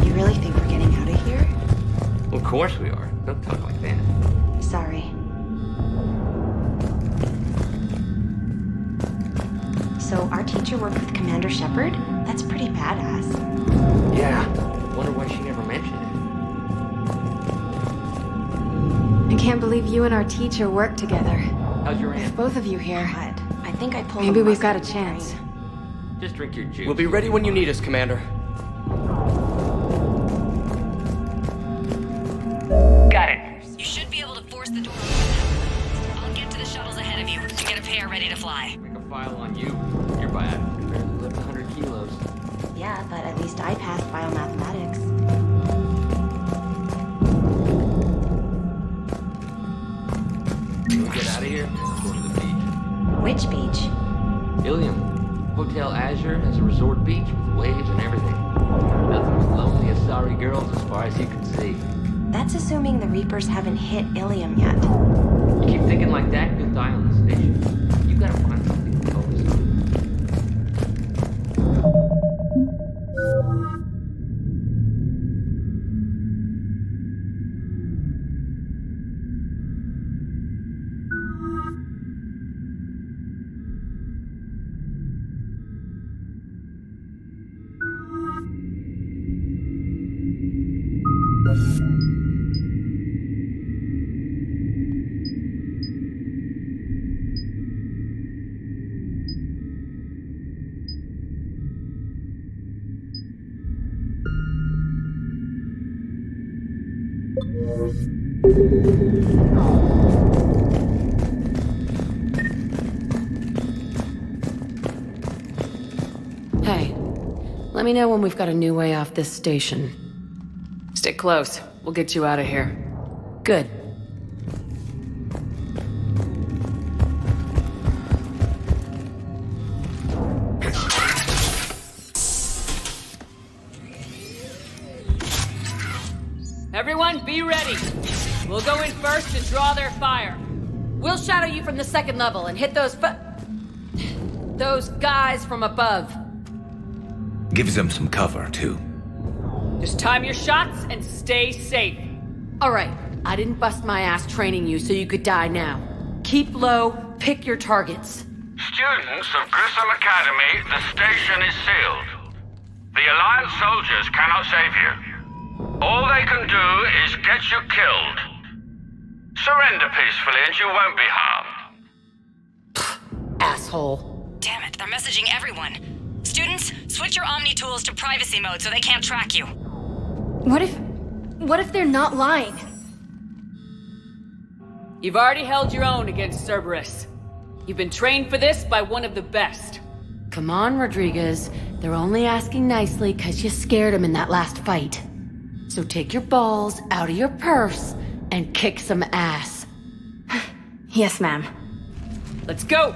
You really think we're getting out of here? Of course we are. Don't talk like that. Sorry. So our teacher worked with Commander Shepard? That's pretty badass. Yeah. Wonder why she never mentioned it. I can't believe you and our teacher work together. How's your aunt? With both of you here. God, I think I pulled Maybe a we've got a muscle chance. brain. Just drink your juice. We'll be ready when you need us, Commander. Got it. You should be able to force the door open. I'll get to the shuttles ahead of you and get a pair ready to fly. Make a file on you. You're biotic. You barely lift 100 kilos. Yeah, but at least I passed biomathematics. When we get out of here, go to the beach. Which beach? Ilium. Hotel Azure has a resort beach with waves and everything. Nothing but lonely Asari girls as far as you can see. That's assuming the Reapers haven't hit Ilium yet. You keep thinking like that, you'll die on the station. You gotta find something to focus on. Hey, let me know when we've got a new way off this station. Stick close. We'll get you out of here. Good. Everyone, be ready. We'll go in first and draw their fire. We'll shadow you from the second level and hit those guys from above. Gives them some cover, too. Just time your shots and stay safe. All right, I didn't bust my ass training you so you could die now. Keep low, pick your targets. Students of Grissom Academy, the station is sealed. The Alliance soldiers cannot save you. All they can do is get you killed. Surrender peacefully and you won't be harmed. Asshole. Damn it, they're messaging everyone. Students, switch your Omni tools to privacy mode so they can't track you. What if they're not lying? You've already held your own against Cerberus. You've been trained for this by one of the best. Come on, Rodriguez. They're only asking nicely because you scared them in that last fight. So take your balls out of your purse and kick some ass. Yes, ma'am. Let's go!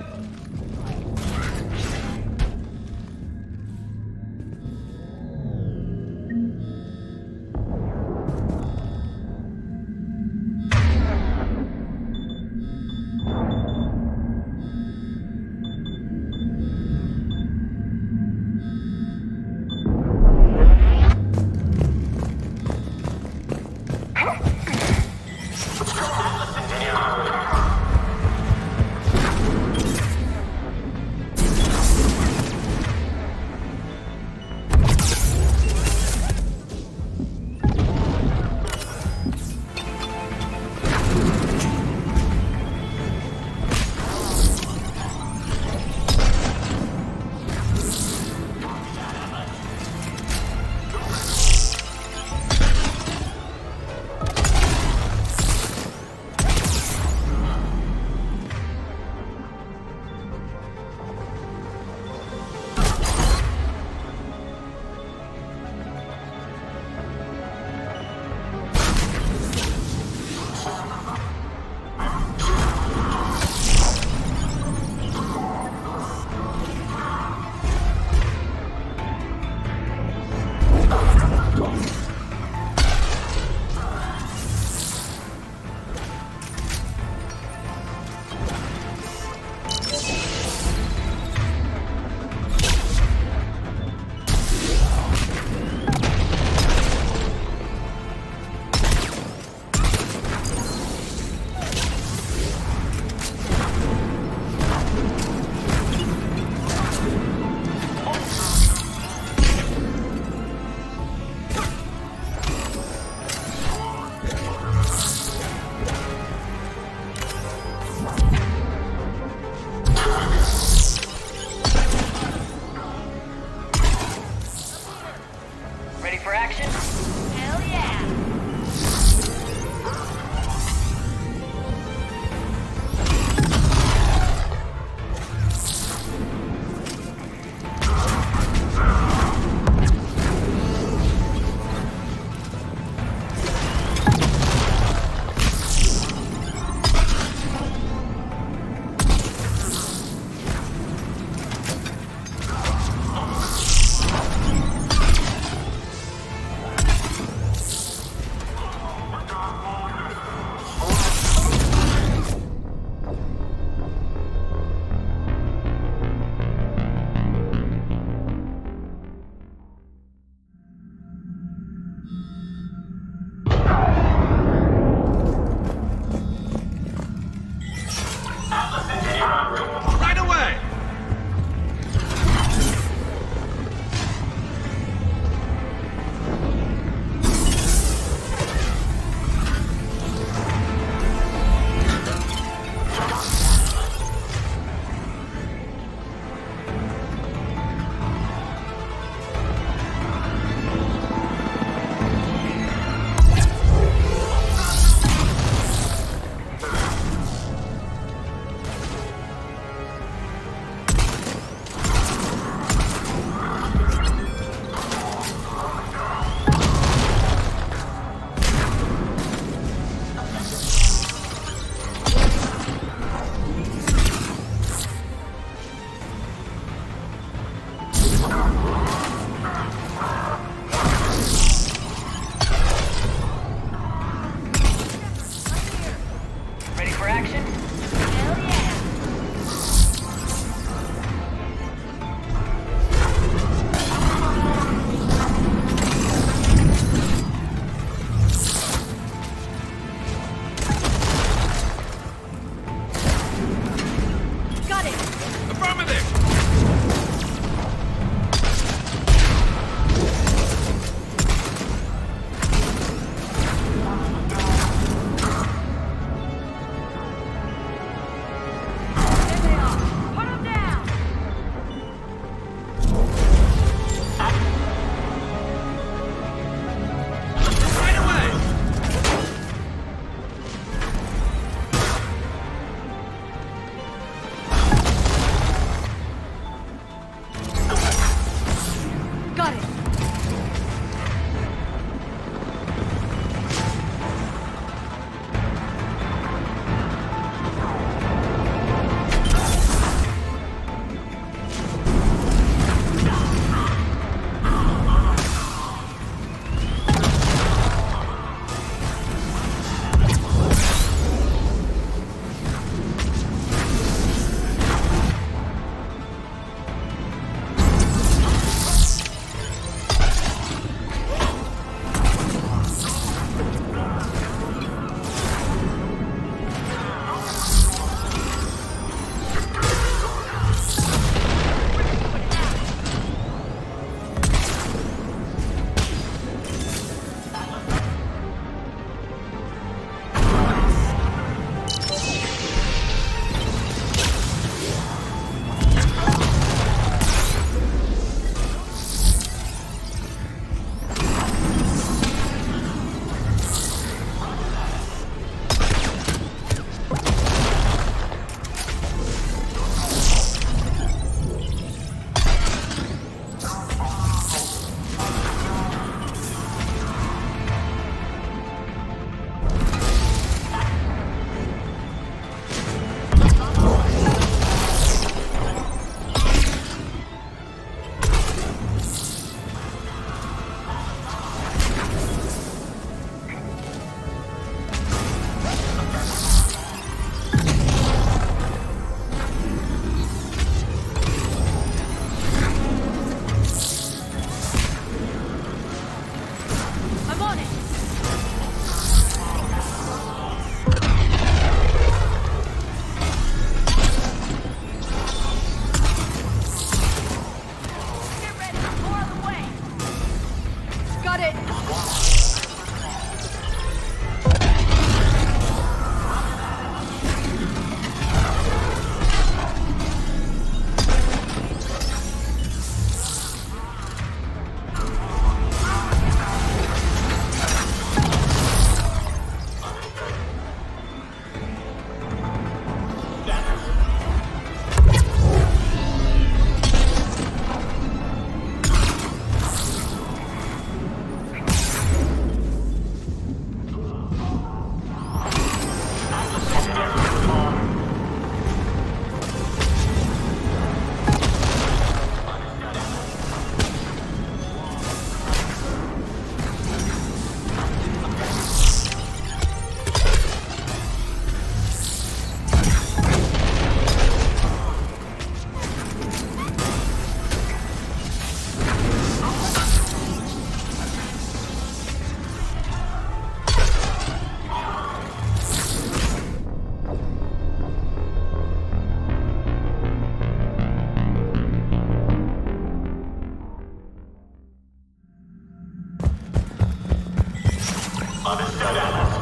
Understood, Alice.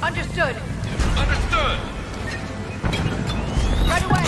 Understood. Understood! Right away.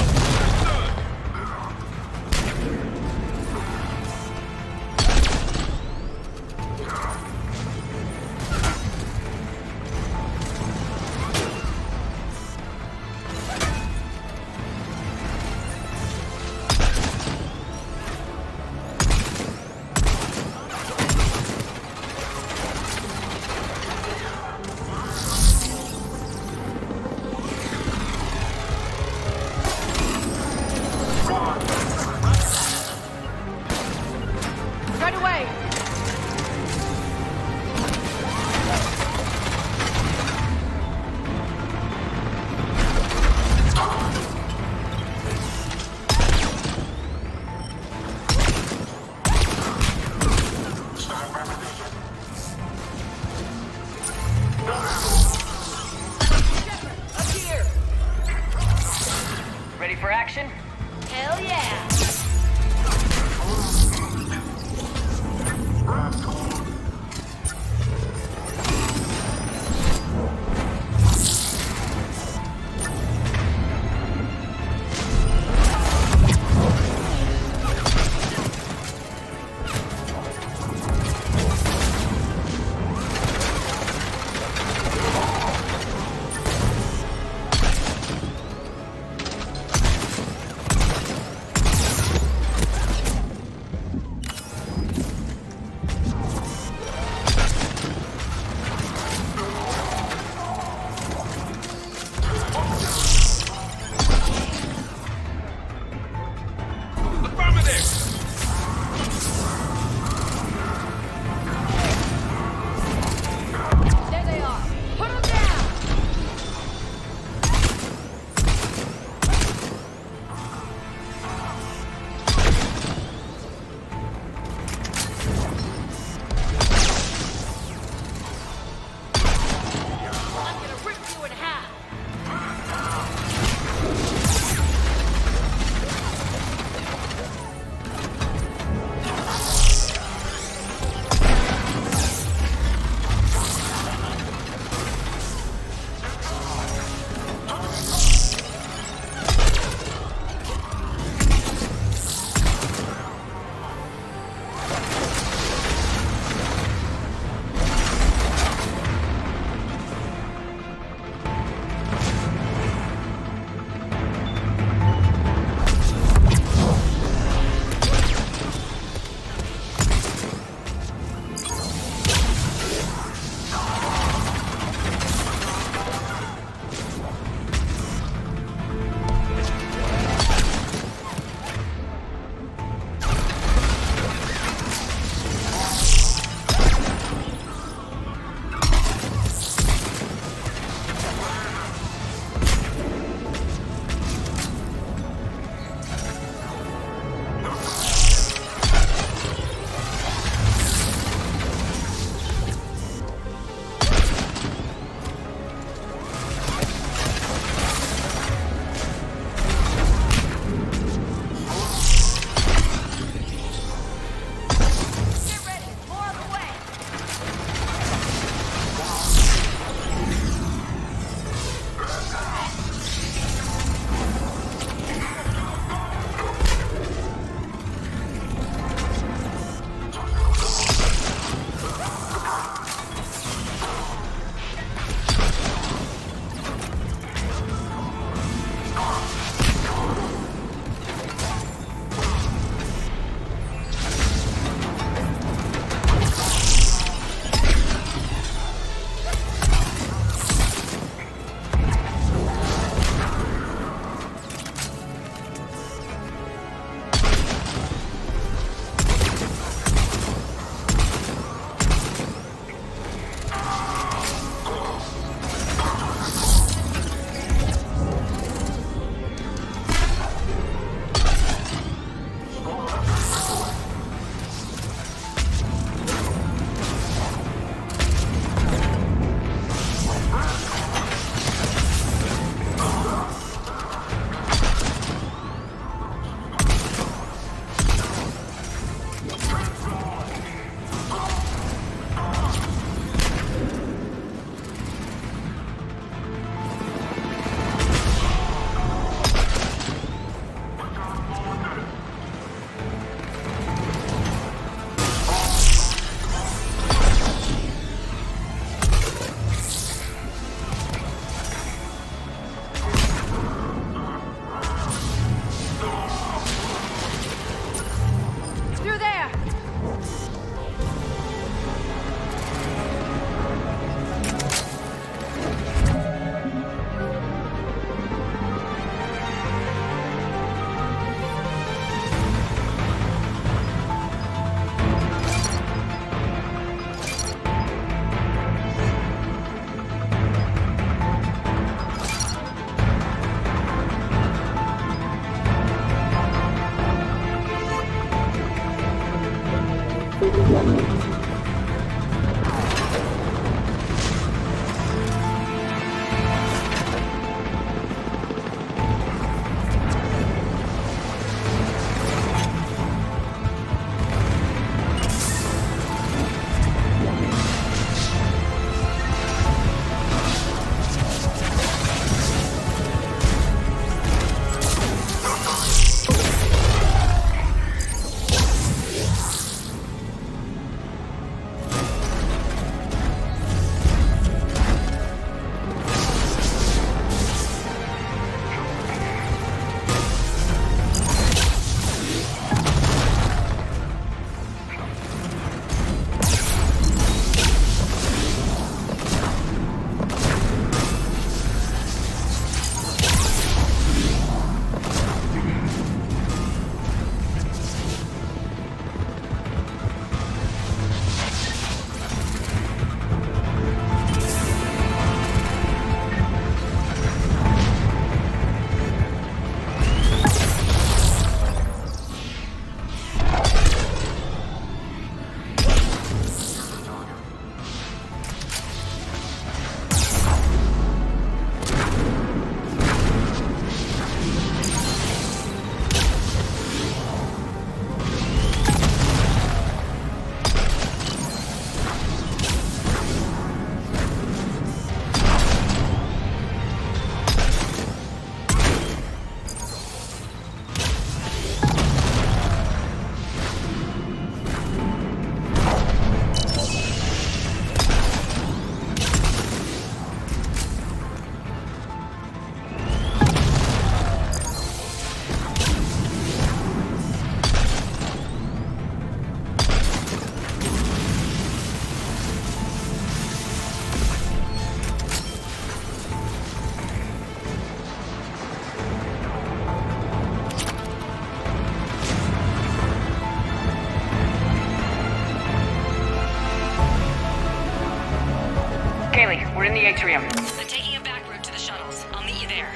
Kaylee, we're in the atrium. I'm taking a back route to the shuttles. I'll meet you there.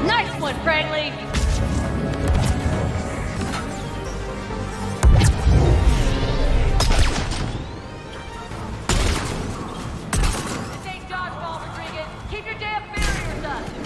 Nice one, Franklin! Keep your damn barriers up!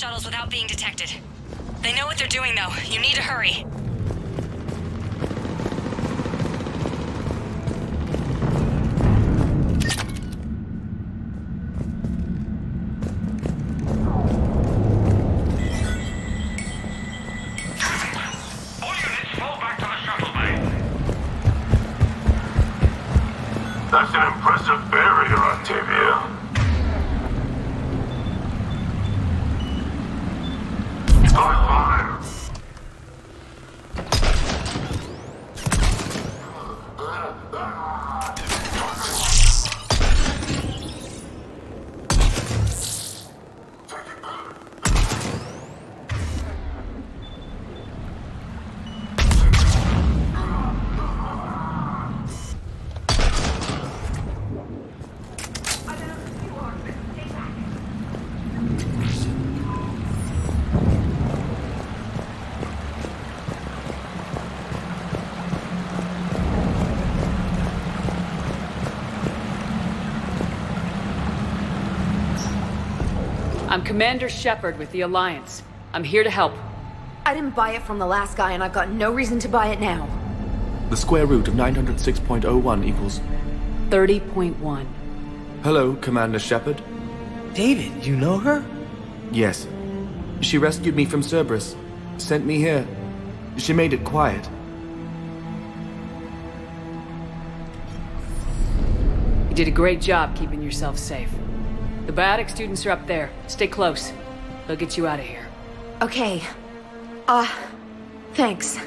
shuttles without being detected. They know what they're doing, though. You need to hurry. That's an impressive barrier, Octavia. Start fire! I'm Commander Shepard with the Alliance. I'm here to help. I didn't buy it from the last guy, and I've got no reason to buy it now. The square root of 906.01 equals... 30.1. Hello, Commander Shepard. David, you know her? Yes. She rescued me from Cerberus. Sent me here. She made it quiet. You did a great job keeping yourself safe. The biotic students are up there. Stay close. They'll get you out of here. Okay. Thanks.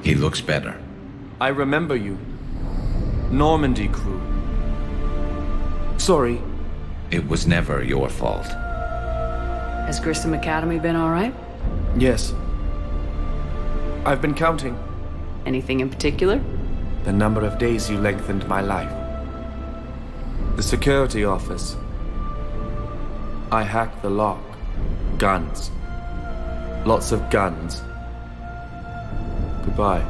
He looks better. I remember you. Normandy crew. Sorry. It was never your fault. Has Grissom Academy been all right? Yes. I've been counting. Anything in particular? The number of days you lengthened my life. The security office. I hacked the lock. Guns. Lots of guns. Goodbye.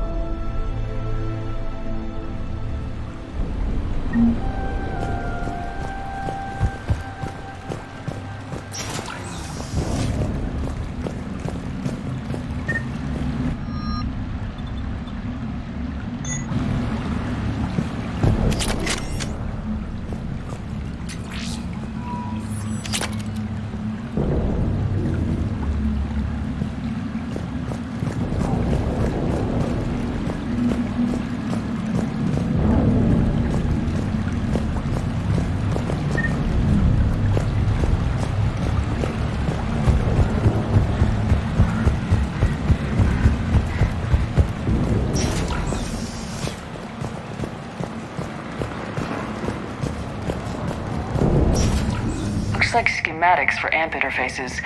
Looks like schematics for AMP interfaces.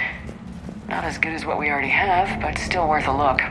Not as good as what we already have, but still worth a look.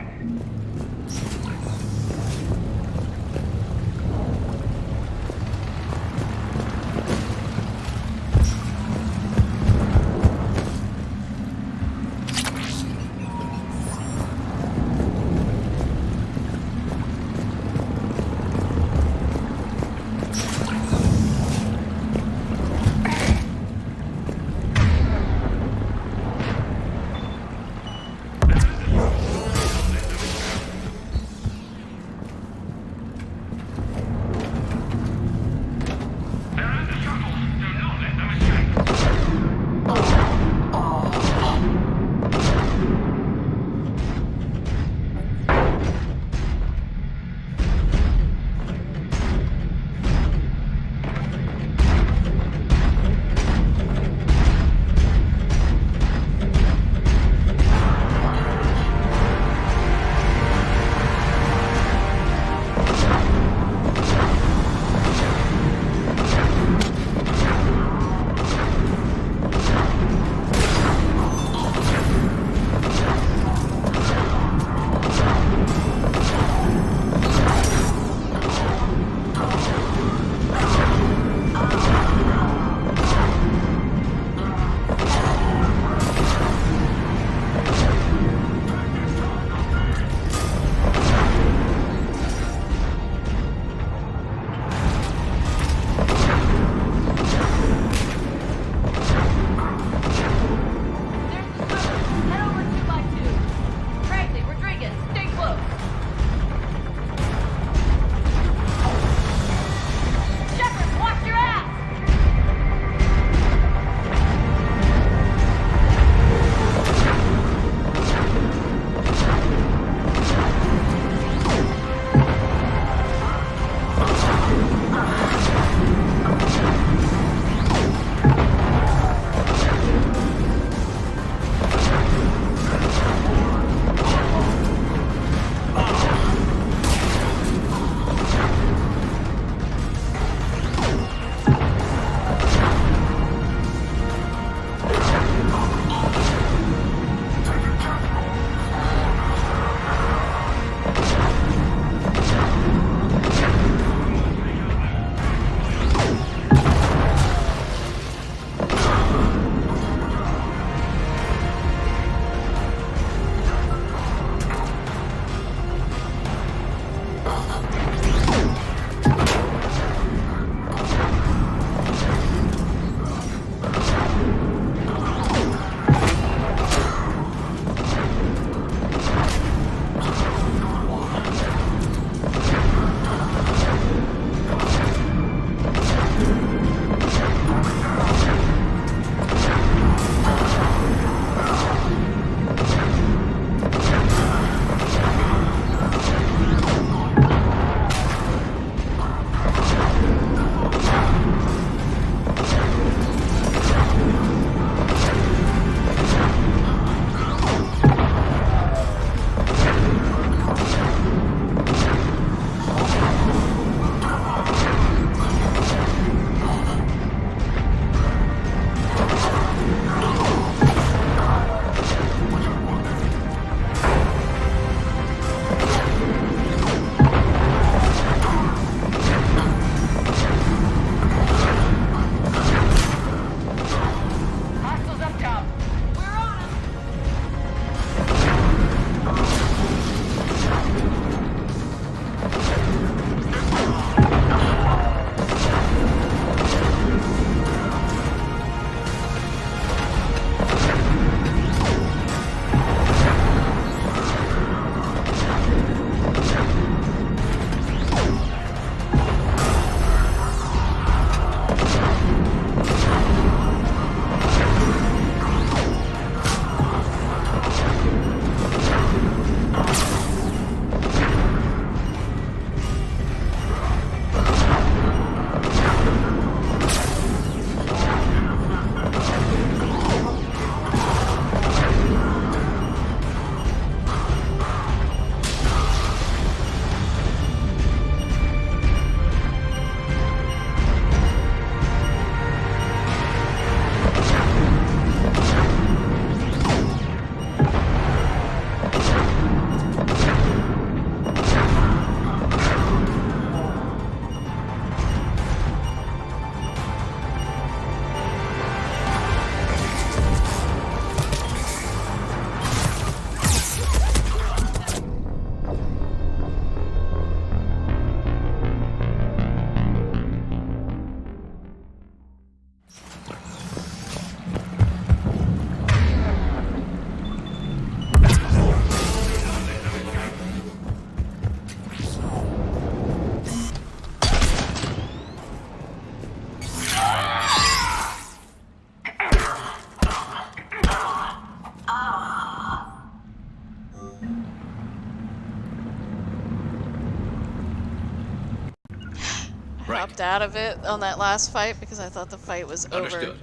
out of it on that last fight because I thought the fight was over. Understood.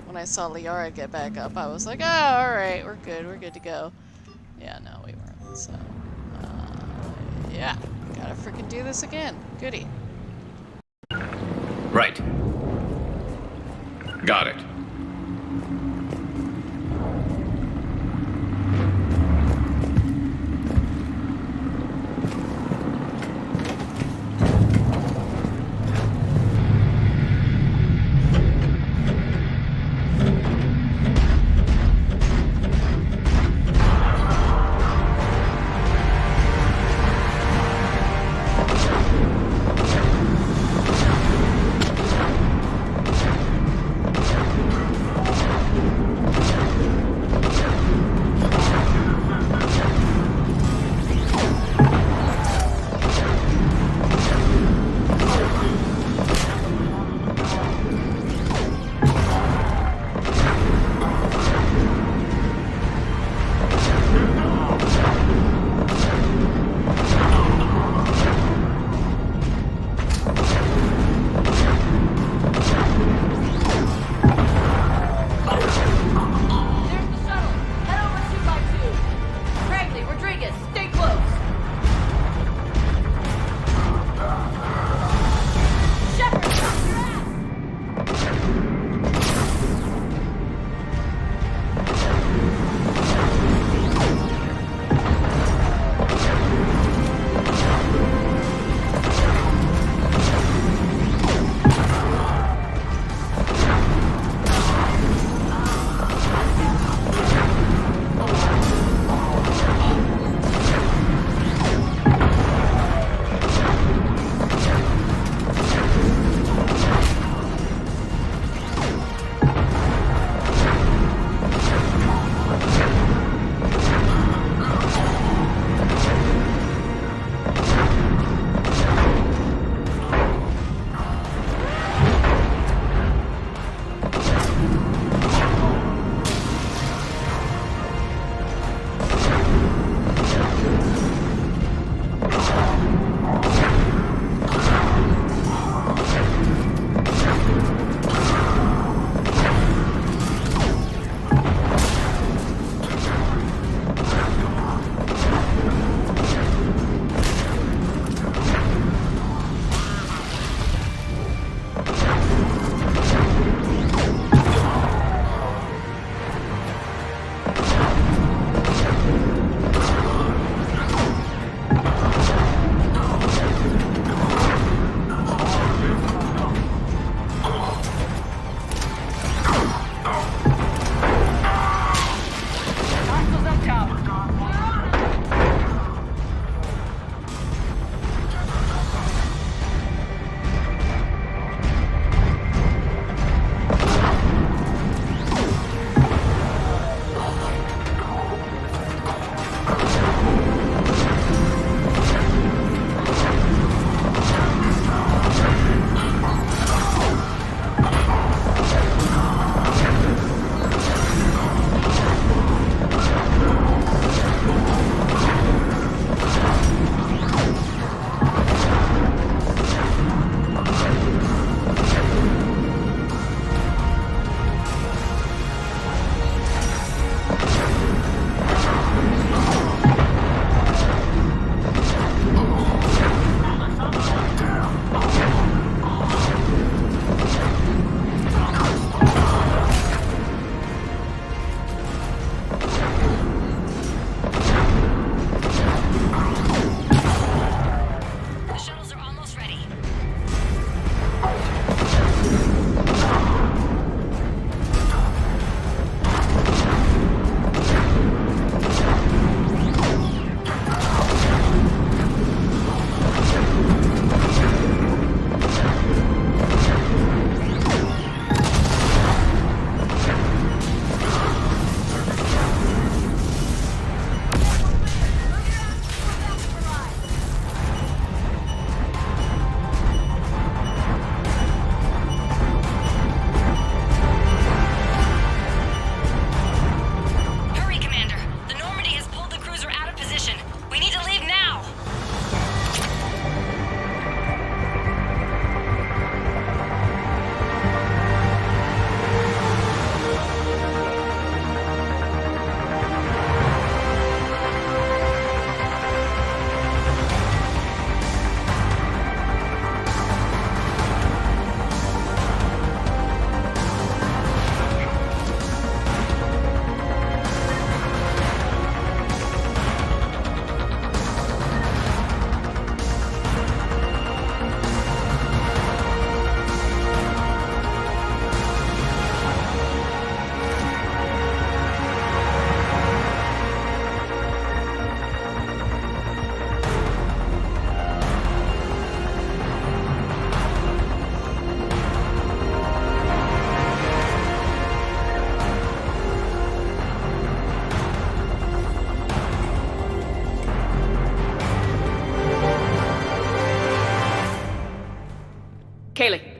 When I saw Liara get back up, I was like, oh, alright, we're good to go. Yeah, no, we weren't, so... yeah, gotta freaking do this again. Goody. Right. Got it.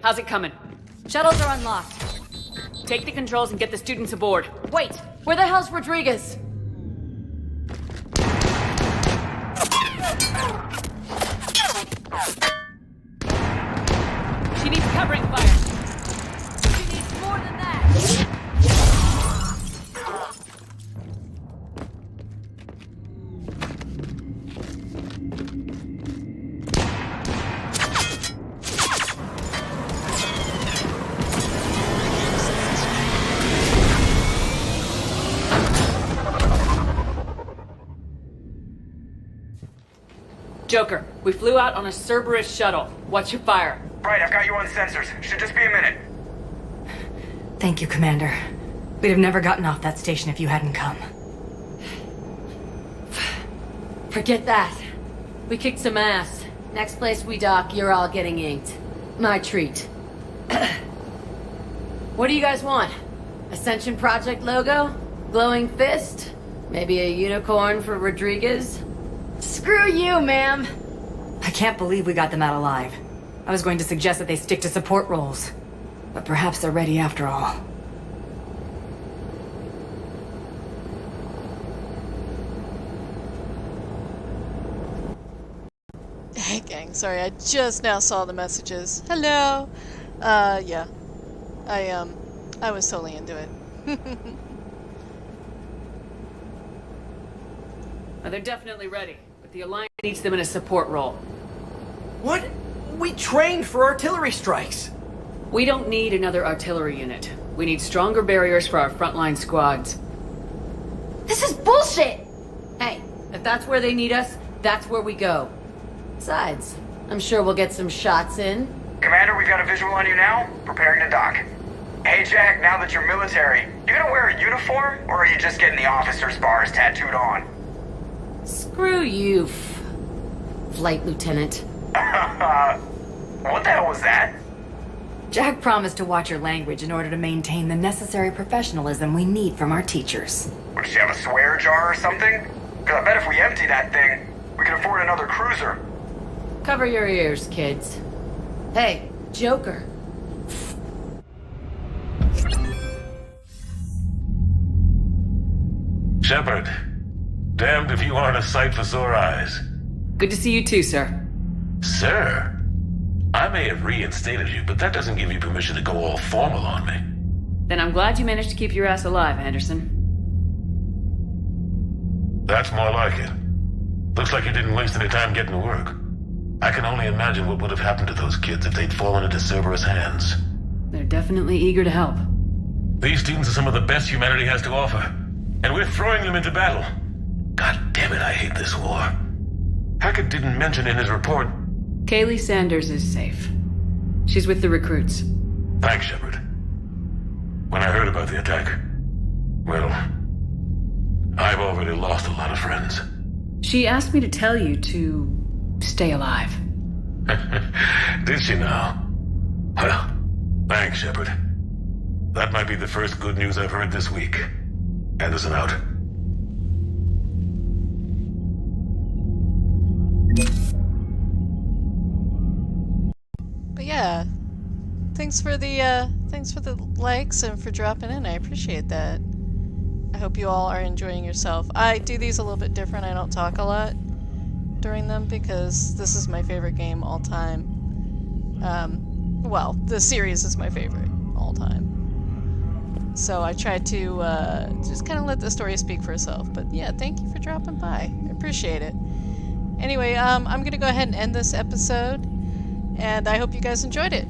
how's it coming? Shuttles are unlocked. Take the controls and get the students aboard. Wait, where the hell's Rodriguez? She needs covering fire. She needs more than that. Joker, we flew out on a Cerberus shuttle. What's your fire? Right, I've got you on sensors. Should just be a minute. Thank you, Commander. We'd have never gotten off that station if you hadn't come. Forget that. We kicked some ass. Next place we dock, you're all getting inked. My treat. What do you guys want? Ascension Project logo? Glowing fist? Maybe a unicorn for Rodriguez? Screw you, ma'am! I can't believe we got them out alive. I was going to suggest that they stick to support roles. But perhaps they're ready after all. Hey gang, sorry, I just now saw the messages. Hello! Yeah. I was totally into it. Well, they're definitely ready, but the Alliance needs them in a support role. What? We trained for artillery strikes. We don't need another artillery unit. We need stronger barriers for our frontline squads. This is bullshit! Hey, if that's where they need us, that's where we go. Besides, I'm sure we'll get some shots in. Commander, we've got a visual on you now. Preparing to dock. Hey, Jack, now that you're military, you gonna wear a uniform, or are you just getting the officer's bars tattooed on? Screw you, Flight Lieutenant. What the hell was that? Jack promised to watch your language in order to maintain the necessary professionalism we need from our teachers. Does she have a swear jar or something? Because I bet if we empty that thing, we can afford another cruiser. Cover your ears, kids. Hey, Joker. Shepard, damned if you aren't a sight for sore eyes. Good to see you too, sir. Sir? I may have reinstated you, but that doesn't give you permission to go all formal on me. Then I'm glad you managed to keep your ass alive, Anderson. That's more like it. Looks like you didn't waste any time getting to work. I can only imagine what would have happened to those kids if they'd fallen into Cerberus' hands. They're definitely eager to help. These students are some of the best humanity has to offer, and we're throwing them into battle. God damn it, I hate this war. Hackett didn't mention in his report... Kaylee Sanders is safe. She's with the recruits. Thanks, Shepard. When I heard about the attack, well, I've already lost a lot of friends. She asked me to tell you to stay alive. Did she now? Well, thanks, Shepard. That might be the first good news I've heard this week. Anderson out. But yeah, thanks for the likes and for dropping in. I appreciate that. I hope you all are enjoying yourself. I do these a little bit different. I don't talk a lot during them because this is my favorite game all time. Well, the series is my favorite all time. So I try to just kind of let the story speak for itself. But yeah, thank you for dropping by. I appreciate it. Anyway, I'm going to go ahead and end this episode. And I hope you guys enjoyed it.